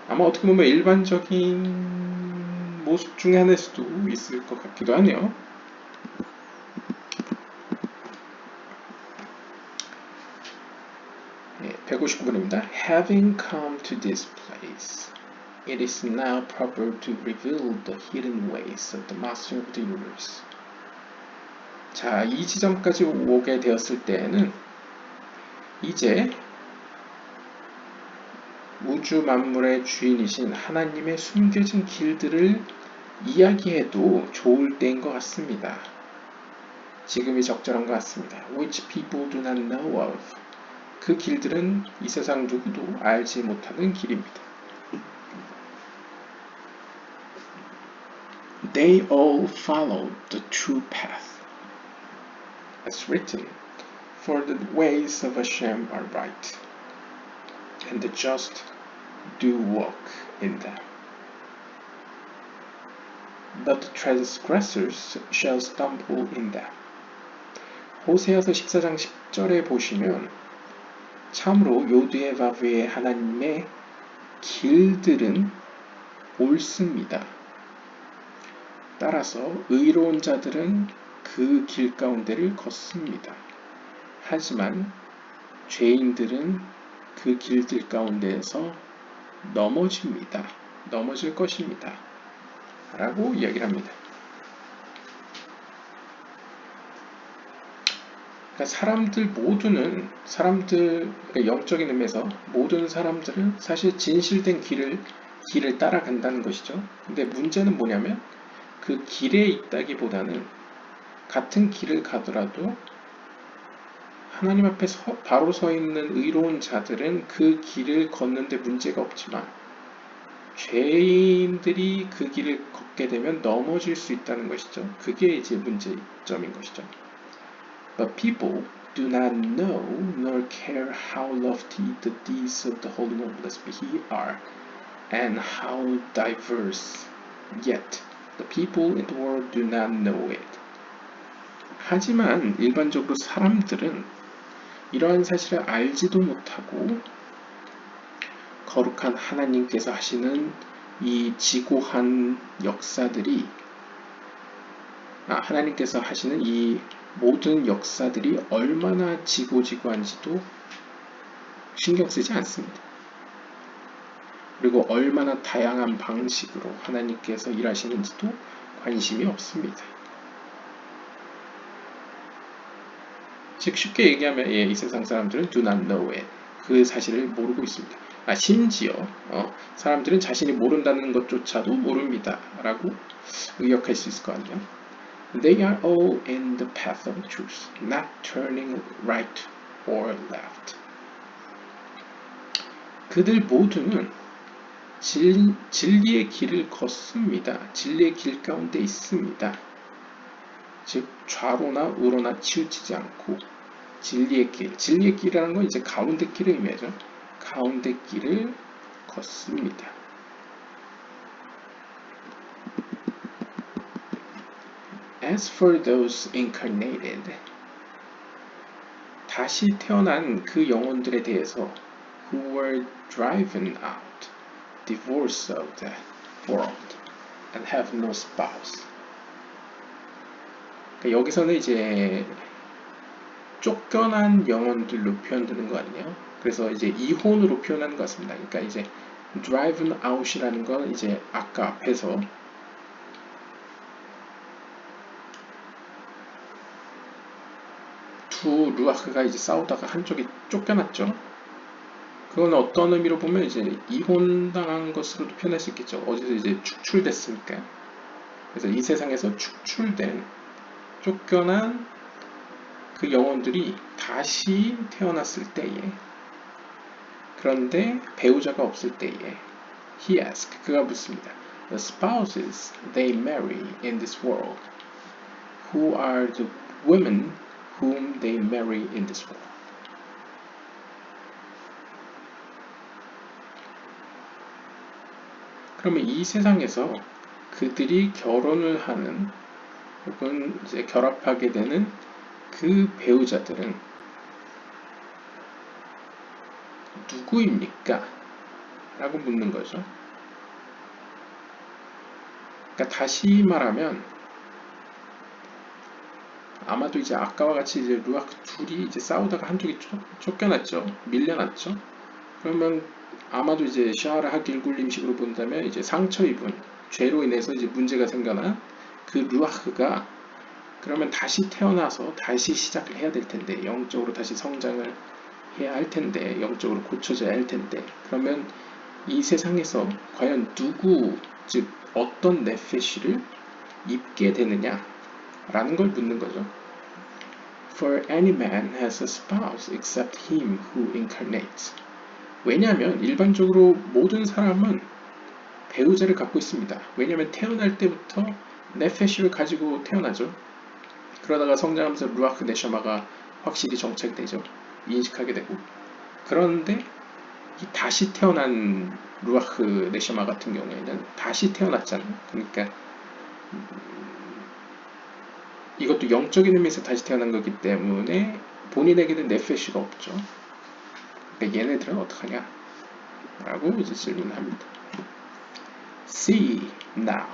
아마 어떻게 보면 일반적인 모습 중에 하나일 수도 있을 것 같기도 하네요. 네, 159번입니다. Having come to this place, it is now proper to reveal the hidden ways of the Master of the Universe. 자, 이 지점까지 오게 되었을 때에는 이제 우주 만물의 주인이신 하나님의 숨겨진 길들을 이야기해도 좋을 때인 것 같습니다. 지금이 적절한 것 같습니다. Which people do not know of. 그 길들은 이 세상 누구도 알지 못하는 길입니다. They all follow the true path. As written, for the ways of Hashem are right, and the just do walk in them. But the transgressors shall stumble in them. 호세아서 14장 10절에 보시면 참으로 요드의 바브의 하나님의 길들은 옳습니다. 따라서 의로운 자들은 그 길 가운데를 걷습니다. 하지만 죄인들은 그 길들 가운데에서 넘어질 것입니다. 라고 이야기를 합니다. 그러니까 사람들 모두는 그러니까 영적인 의미에서 모든 사람들은 사실 진실된 길을 따라간다는 것이죠. 근데 문제는 뭐냐면 그 길에 있다기보다는 같은 길을 가더라도 하나님 앞에 바로 서 있는 의로운 자들은 그 길을 걷는데 문제가 없지만 죄인들이 그 길을 걷게 되면 넘어질 수 있다는 것이죠. 그게 이제 문제점인 것이죠. But people do not know nor care how lofty the deeds of the Holy One blessed be He are, and how diverse. Yet the people in the world do not know it. 하지만 일반적으로 사람들은 이러한 사실을 알지도 못하고 거룩한 하나님께서 하시는 이 지고한 역사들이 하나님께서 하시는 이 모든 역사들이 얼마나 지고지고한지도 신경 쓰지 않습니다. 그리고 얼마나 다양한 방식으로 하나님께서 일하시는지도 관심이 없습니다. 즉 쉽게 얘기하면 이 세상 사람들은 do not know it. 그 사실을 모르고 있습니다. 심지어 사람들은 자신이 모른다는 것조차도 모릅니다. 라고 의역할 수 있을 거 아니에요. They are all in the path of truth, not turning right or left. 그들 모두는 진리의 길을 걷습니다. 진리의 길 가운데 있습니다. 즉 좌로나 우로나 치우치지 않고 진리의 길이라는 건 이제 가운데 길을 의미하죠. 가운데 길을 걷습니다. As for those incarnated, 다시 태어난 그 영혼들에 대해서 who were driven out, divorced of the world, and have no spouse. 그러니까 여기서는 이제 쫓겨난 영혼들로 표현되는 거 아니에요? 그래서 이제 이혼으로 표현하는 것 같습니다. 그러니까 이제 driven out이라는 건 이제 아까 앞에서 두 루아크가 이제 싸우다가 한쪽이 쫓겨났죠. 그건 어떤 의미로 보면 이제 이혼당한 것으로도 표현할 수 있겠죠. 어디서 이제 축출됐으니까. 그래서 이 세상에서 축출된 쫓겨난 그 영혼들이 다시 태어났을 때에, 그런데 배우자가 없을 때에 he asked, 그가 묻습니다. The spouses they marry in this world, who are the women whom they marry in this world. 그러면 이 세상에서 그들이 결혼을 하는 혹은 이제 결합하게 되는 그 배우자들은 누구입니까? 라고 묻는 거죠. 그러니까 다시 말하면 아마도 이제 아까와 같이 이제 루아크 둘이 이제 싸우다가 한쪽이 쫓겨났죠. 밀려났죠. 그러면 아마도 이제 샤하라 하길굴림식으로 본다면 이제 상처 입은 죄로 인해서 이제 문제가 생겨난 그 루아크가 그러면 다시 태어나서 다시 시작을 해야 될 텐데, 영적으로 다시 성장을 해야 할 텐데, 영적으로 고쳐져야 할 텐데, 그러면 이 세상에서 과연 누구, 즉 어떤 네페시를 입게 되느냐 라는 걸 묻는 거죠. For any man has a spouse except him who incarnates. 왜냐하면 일반적으로 모든 사람은 배우자를 갖고 있습니다. 왜냐하면 태어날 때부터 네페시를 가지고 태어나죠. 그러다가 성장하면서 루아크 네샤마가 확실히 정착되죠. 인식하게 되고. 그런데 이 다시 태어난 루아크 네샤마 같은 경우에는 다시 태어났잖아요. 그러니까 이것도 영적인 의미에서 다시 태어난 거기 때문에 본인에게는 네페시가 없죠. 그러니까 얘네들은 어떡하냐? 라고 이제 질문합니다. See now.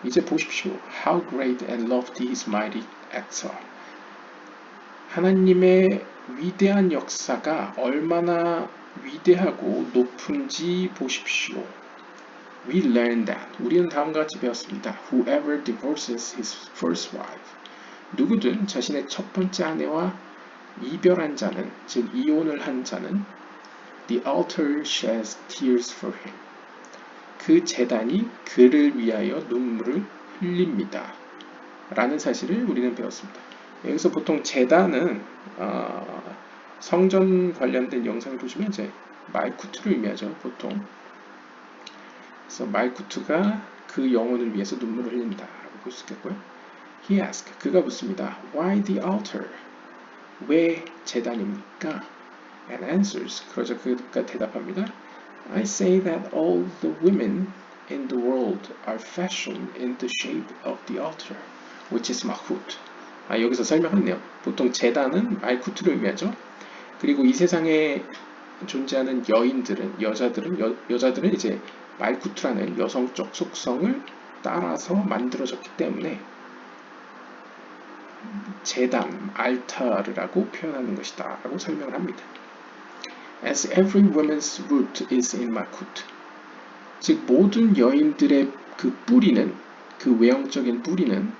이제 보십시오. How great and lofty his mighty acts are. 하나님의 위대한 역사가 얼마나 위대하고 높은지 보십시오. We learned that. 우리는 다음과 같이 배웠습니다. Whoever divorces his first wife. 누구든 자신의 첫 번째 아내와 이별한 자는, 즉 이혼을 한 자는 the altar sheds tears for him. 그 제단이 그를 위하여 눈물을 흘립니다. 라는 사실을 우리는 배웠습니다. 여기서 보통 제단은 성전 관련된 영상을 보시면 이제 말쿠트를 의미하죠. 보통. 그래서 말쿠트가 그 영혼을 위해서 눈물을 흘린다 라고 볼 수 있겠고요. He asked, 그가 묻습니다. Why the altar? 왜 제단입니까? And answers, 그러자 그가 대답합니다. I say that all the women in the world are fashioned in the shape of the altar, which is Malkut. 여기서 설명했네요. 보통 제단은 말쿠트를 의미하죠. 그리고 이 세상에 존재하는 여인들은, 여자들은 이제 말쿠트라는 여성적 속성을 따라서 만들어졌기 때문에 제단, 알타르라고 표현하는 것이다 라고 설명을 합니다. As every woman's root is in Malkut. 즉 모든 여인들의 그 뿌리는, 그 외형적인 뿌리는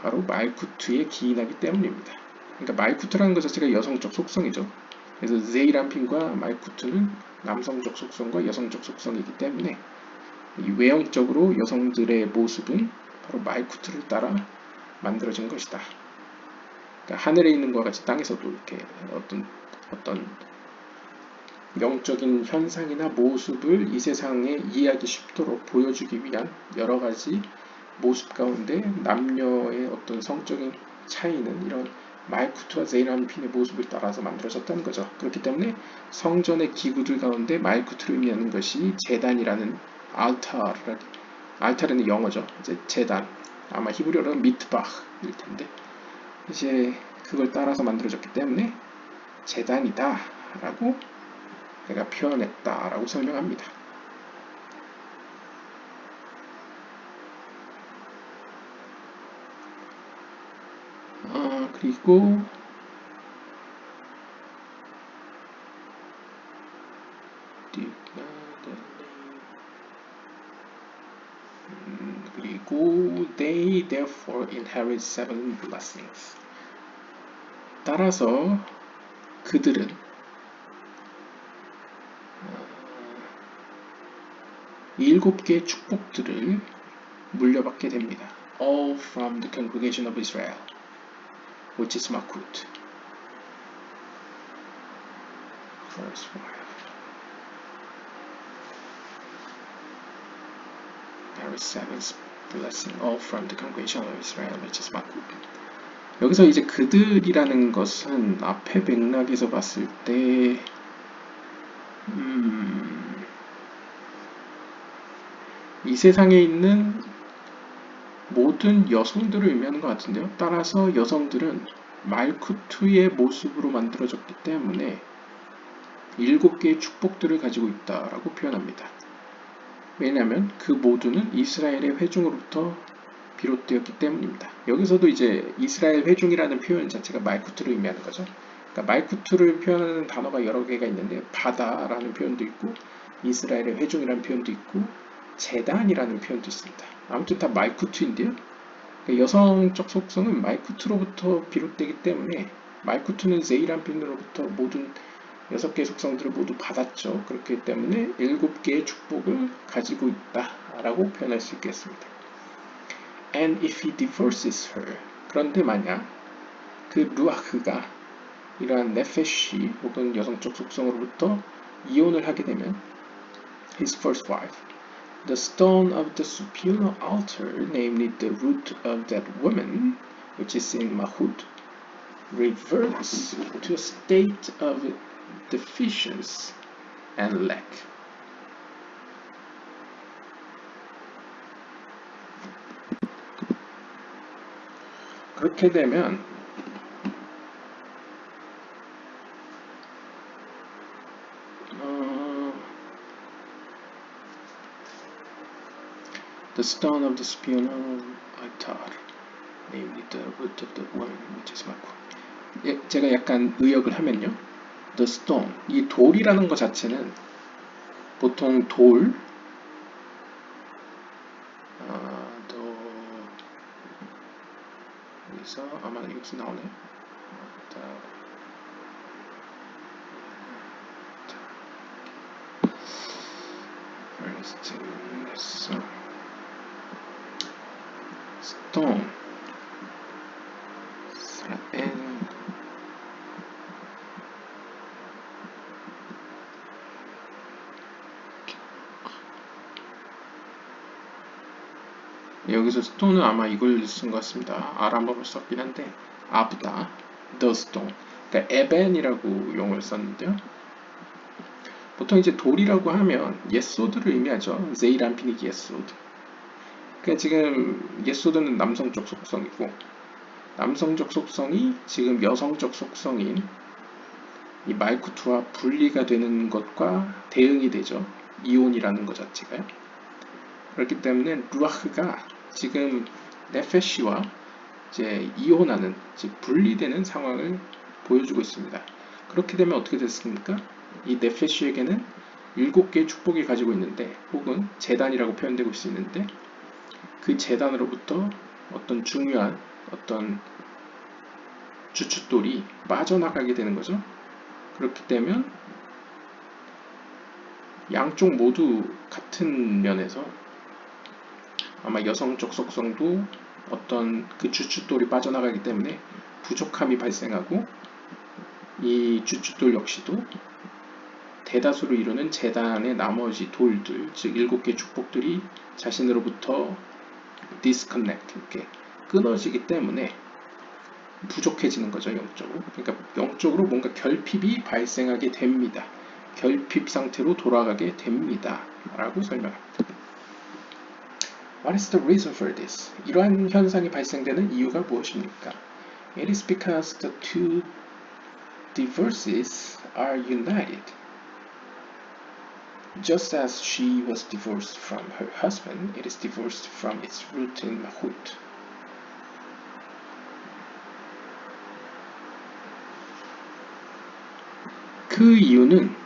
바로 말쿠트에 기인하기 때문입니다. 그러니까 말쿠트라는 것 자체가 여성적 속성이죠. 그래서 제이란핀과 말쿠트는 남성적 속성과 여성적 속성이기 때문에 이 외형적으로 여성들의 모습은 바로 말쿠트를 따라 만들어진 것이다. 그러니까 하늘에 있는 것과 같이 땅에서도 이렇게 어떤 영적인 현상이나 모습을 이 세상에 이해하기 쉽도록 보여주기 위한 여러 가지 모습 가운데 남녀의 어떤 성적인 차이는 이런 말쿠트와 제이란핀의 모습을 따라서 만들어졌다는 거죠. 그렇기 때문에 성전의 기구들 가운데 말쿠트를 의미하는 것이 제단이라는 알타르는 영어죠. 이제 제단, 아마 히브리어로는 미트바흐일 텐데 이제 그걸 따라서 만들어졌기 때문에 제단이다 라고 내가 표현했다 라고 설명합니다. 그리고 they therefore inherit seven blessings. 따라서 그들은 일곱 개의 축복들을 물려받게 됩니다. All from the congregation of Israel, which is Malkut. Verse 5. There is seventh blessing, all from the congregation of Israel, which is Malkut. 여기서 이제 그들이라는 것은 앞에 맥락에서 봤을 때 이 세상에 있는 모든 여성들을 의미하는 것 같은데요. 따라서 여성들은 말쿠트의 모습으로 만들어졌기 때문에 일곱 개의 축복들을 가지고 있다라고 표현합니다. 왜냐하면 그 모두는 이스라엘의 회중으로부터 비롯되었기 때문입니다. 여기서도 이제 이스라엘 회중이라는 표현 자체가 말쿠트를 의미하는 거죠. 그러니까 말쿠트를 표현하는 단어가 여러 개가 있는데 바다라는 표현도 있고 이스라엘의 회중이라는 표현도 있고 제단이라는 표현도 있습니다. 아무튼 다 말쿠트인데요. 그러니까 여성적 속성은 말쿠트로부터 비롯되기 때문에 말쿠트는 제이란핀으로부터 모든 6개의 속성들을 모두 받았죠. 그렇기 때문에 7개의 축복을 가지고 있다라고 표현할 수 있겠습니다. And if he divorces her, 그런데 만약 그 루아흐가 이러한 네페시 혹은 여성적 속성으로부터 이혼을 하게 되면 his first wife, the stone of the superior altar, namely the root of that woman, which is in Malkut, reverts to a state of deficiency and lack. 그렇게 되면 the stone of the superior altar, namely the root of the woman, which is Malkut. 제가 약간 의역을 하면요. The stone, 이 돌이라는 것 자체는 보통 돌, 여기서 아마 여기서 나오네. stone, and 여기서 stone은 아마 이걸 쓴 것 같습니다. 아람어로 썼긴 한데 아브다, the stone. 그러니까 에벤이라고 용어를 썼는데요. 보통 이제 돌이라고 하면 예소드를 의미하죠. 제이란피닉 예소드. 그러니까 지금 예소드는 남성적 속성이고 남성적 속성이 지금 여성적 속성인 이 말쿠트와 분리가 되는 것과 대응이 되죠. 이온이라는 것 자체가요. 그렇기 때문에 루아흐가 지금 네페시와 이제 이혼하는, 즉 분리되는 상황을 보여주고 있습니다. 그렇게 되면 어떻게 됐습니까? 이 네페시에게는 7개의 축복이 가지고 있는데, 혹은 재단이라고 표현되고 있는데, 그 재단으로부터 어떤 중요한 어떤 주춧돌이 빠져나가게 되는 거죠. 그렇게 되면 양쪽 모두 같은 면에서 아마 여성적 속성도 어떤 그 주춧돌이 빠져나가기 때문에 부족함이 발생하고, 이 주춧돌 역시도 대다수를 이루는 재단의 나머지 돌들, 즉 7개 축복들이 자신으로부터 disconnect, 이렇게 끊어지기 때문에 부족해지는 거죠, 영적으로. 그러니까 영적으로 뭔가 결핍이 발생하게 됩니다. 결핍 상태로 돌아가게 됩니다. 라고 설명합니다. What is the reason for this? 이러한 현상이 발생되는 이유가 무엇입니까? It is because the two divorces are united. Just as she was divorced from her husband, it is divorced from its root in Mahut. 그 이유는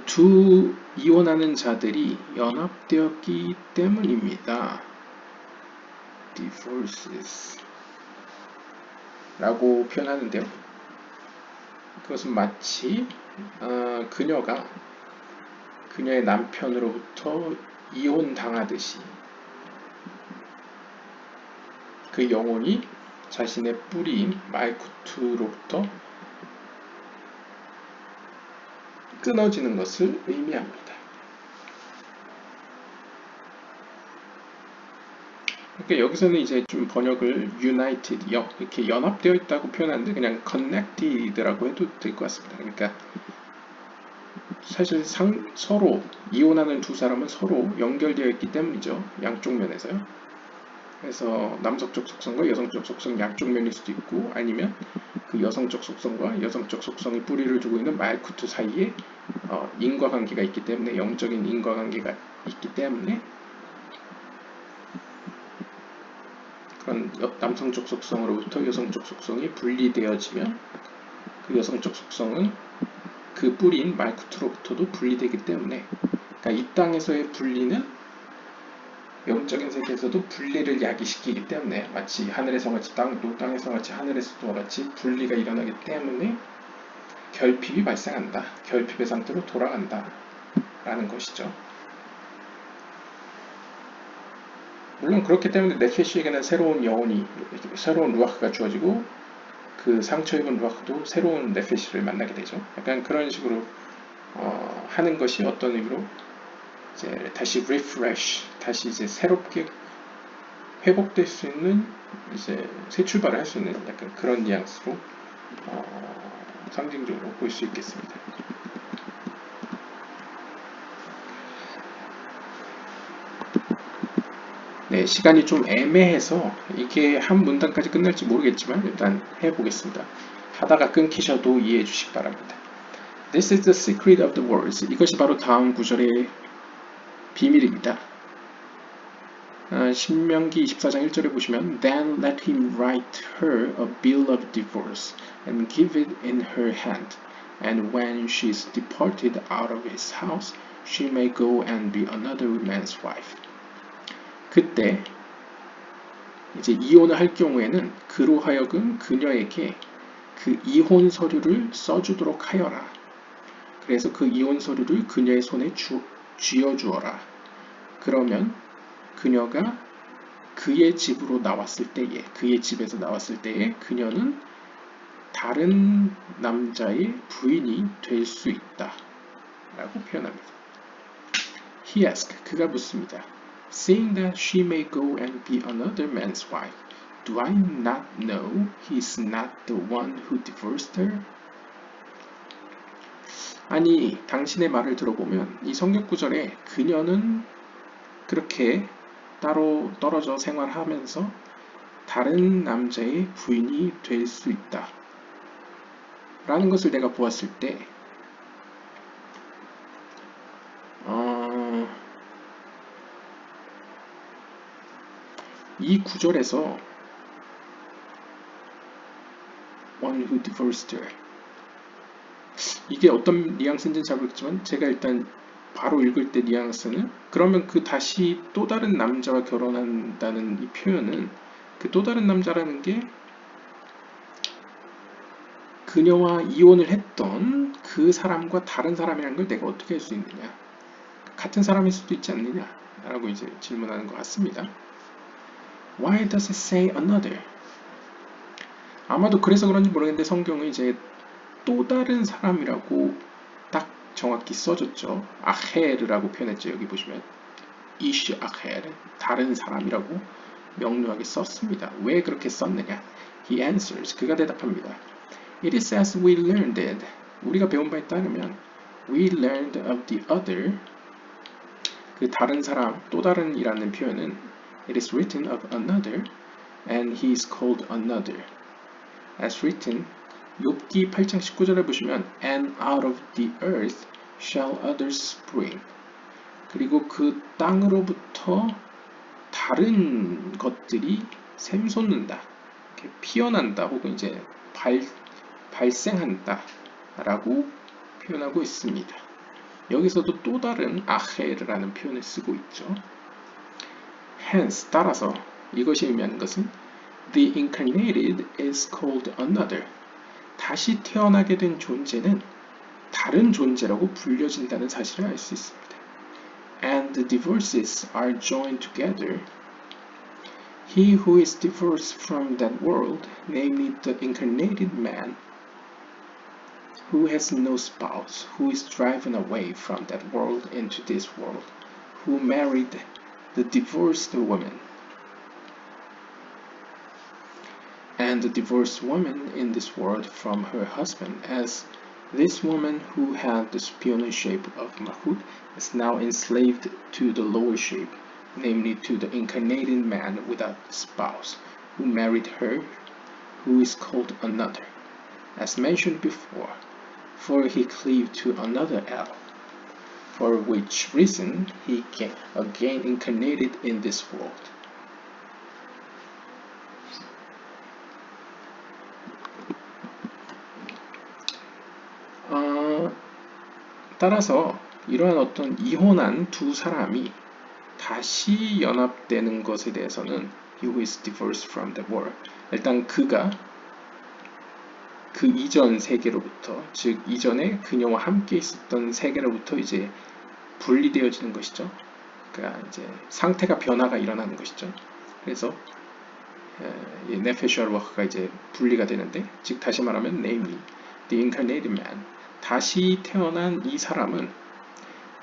두 이혼하는 자들이 연합되었기 때문입니다. divorces 라고 표현하는데요. 그것은 마치 그녀가 그녀의 남편으로부터 이혼당하듯이 그 영혼이 자신의 뿌리인 말쿠트로부터 끊어지는 것을 의미합니다. 그러니까 여기서는 이제 좀 번역을 united, 이렇게 연합되어 있다고 표현하는데 그냥 connected라고 해도 될 것 같습니다. 그러니까 사실 서로 이혼하는 두 사람은 서로 연결되어 있기 때문이죠. 양쪽 면에서요. 그래서 남성적 속성과 여성적 속성 양쪽 면일 수도 있고, 아니면 그 여성적 속성과 여성적 속성이 뿌리를 두고 있는 말쿠트 사이에 인과관계가 있기 때문에, 영적인 인과관계가 있기 때문에 그런 남성적 속성으로부터 여성적 속성이 분리되어지면 그 여성적 속성은 그 뿌리인 말쿠트로부터도 분리되기 때문에, 그러니까 이 땅에서의 분리는 영적인 세계에서도 분리를 야기시키기 때문에, 마치 하늘에서 같이 땅도, 땅에서 같이 하늘에서도 같이 분리가 일어나기 때문에 결핍이 발생한다, 결핍의 상태로 돌아간다 라는 것이죠. 물론 그렇기 때문에 네페시에게는 새로운 영혼이, 새로운 루아흐가 주어지고 그 상처 입은 루아흐도 새로운 네페시를 만나게 되죠. 약간 그런 식으로 하는 것이 어떤 의미로 이제 다시 refresh, 다시 이제 새롭게 회복될 수 있는, 이제 새 출발을 할 수 있는 약간 그런 뉘앙스로 상징적으로 볼 수 있겠습니다. 네, 시간이 좀 애매해서 이게 한 문단까지 끝날지 모르겠지만 일단 해보겠습니다. 하다가 끊기셔도 이해해 주시기 바랍니다. This is the secret of the words. 이것이 바로 다음 구절의 비밀입니다. 신명기 24장 1절에 보시면 Then let him write her a bill of divorce and give it in her hand. And when she is departed out of his house, she may go and be another man's wife. 그때 이제 이혼을 할 경우에는 그로 하여금 그녀에게 그 이혼 서류를 써주도록 하여라. 그래서 그 이혼 서류를 그녀의 손에 쥐어주어라. 그러면 그녀가 그의 집으로 나왔을 때에, 그의 집에서 나왔을 때에 그녀는 다른 남자의 부인이 될 수 있다 라고 표현합니다. He asked, 그가 묻습니다. Seeing that she may go and be another man's wife, do I not know he is not the one who divorced her? 아니, 당신의 말을 들어보면 이 성경 구절에 그녀는 그렇게 따로 떨어져 생활하면서 다른 남자의 부인이 될 수 있다 라는 것을 내가 보았을 때 이 구절에서 one who divorced her 이게 어떤 뉘앙스인지는 잘 모르겠지만 제가 일단 바로 읽을 때 뉘앙스는 그러면 그 다시 또 다른 남자와 결혼한다는 이 표현은 그 또 다른 남자라는 게 그녀와 이혼을 했던 그 사람과 다른 사람이라는 걸 내가 어떻게 할 수 있느냐 같은 사람일 수도 있지 않느냐 라고 이제 질문하는 것 같습니다. Why does it say another? 아마도 그래서 그런지 모르겠는데 성경은 이제 또 다른 사람이라고 딱 정확히 써줬죠. 아헤르라고 표현했죠. 여기 보시면 이시 아헤르 다른 사람이라고 명료하게 썼습니다. 왜 그렇게 썼느냐? He answers 그가 대답합니다. It is as we learned it 우리가 배운 바에 따르면 we learned of the other 그 다른 사람 또 다른이라는 표현은 It is written of another and he is called another as written 욥기 8장 19절에 보시면 And out of the earth shall others spring 그리고 그 땅으로부터 다른 것들이 샘솟는다 이렇게 피어난다 혹은 이제 발생한다 라고 표현하고 있습니다. 여기서도 또 다른 아헤르라는 표현을 쓰고 있죠. Hence 따라서 이것이 의미하는 것은 The incarnated is called another 다시 태어나게 된 존재는 다른 존재라고 불려진다는 사실을 알 수 있습니다. And the divorces are joined together. He who is divorced from that world, namely the incarnated man, who has no spouse, who is driven away from that world into this world, who married the divorced woman. And the divorced woman in this world from her husband, as this woman who had the superior shape of Malchut is now enslaved to the lower shape, namely to the incarnated man without spouse, who married her, who is called another, as mentioned before, for he cleaved to another L, for which reason he again incarnated in this world. 따라서 이러한 어떤 이혼한 두 사람이 다시 연합되는 것에 대해서는 he who is divorced from the world 일단 그가 그 이전 세계로부터 즉 이전에 그녀와 함께 있었던 세계로부터 이제 분리되어지는 것이죠. 그러니까 이제 상태가 변화가 일어나는 것이죠. 그래서 네페시얼 워크가 이제 분리가 되는데 즉 다시 말하면 namely the incarnated man 다시 태어난 이 사람은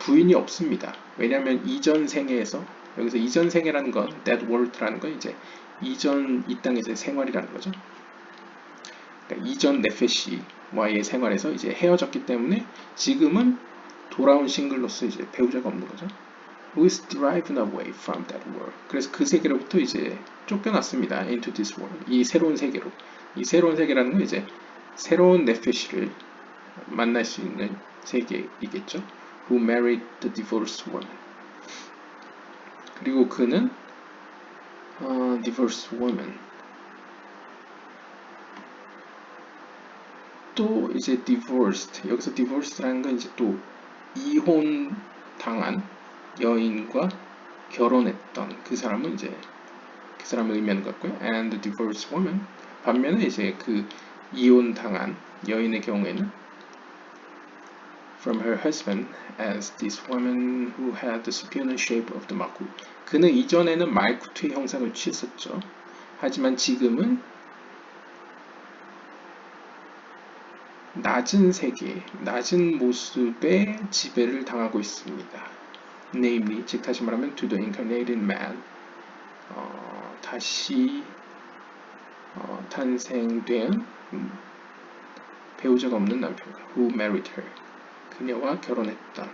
부인이 없습니다. 왜냐하면 이전 생애에서 여기서 이전 생애라는 건 that world라는 건 이제 이전 이 땅에서의 생활이라는 거죠. 그러니까 이전 네페시와의 생활에서 이제 헤어졌기 때문에 지금은 돌아온 싱글로서 이제 배우자가 없는 거죠. Who is driven away from that world. 그래서 그 세계로부터 이제 쫓겨났습니다. Into this world. 이 새로운 세계로. 이 새로운 세계라는 건 이제 새로운 네페시를 만날 수 있는 세계이겠죠. Who married the divorced woman. 그리고 그는 divorced woman. 또 이제 divorced. 여기서 divorced라는 건 이제 또 이혼 당한 여인과 결혼했던 그 사람은 이제 그 사람을 의미하는 것 같고요. And the divorced woman. 반면에 이제 그 이혼 당한 여인의 경우에는 from her husband as this woman who had the superior shape of the Malchut. 그는 이전에는 말쿠트의 형상을 취했었죠. 하지만 지금은 낮은 세계, 낮은 모습의 지배를 당하고 있습니다. Namely, 즉 다시 말하면 to the incarnated man, 다시 탄생된 배우자가 없는 남편, who married her, 그녀와 결혼했다.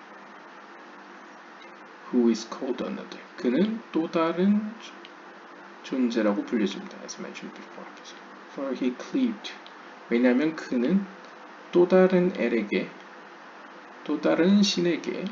Who is called another, 그는 또 다른 존재라고 불려집니다. As mentioned before. For he cleaved. 왜냐하면 그는 또 다른 엘에게, 또 다른 신에게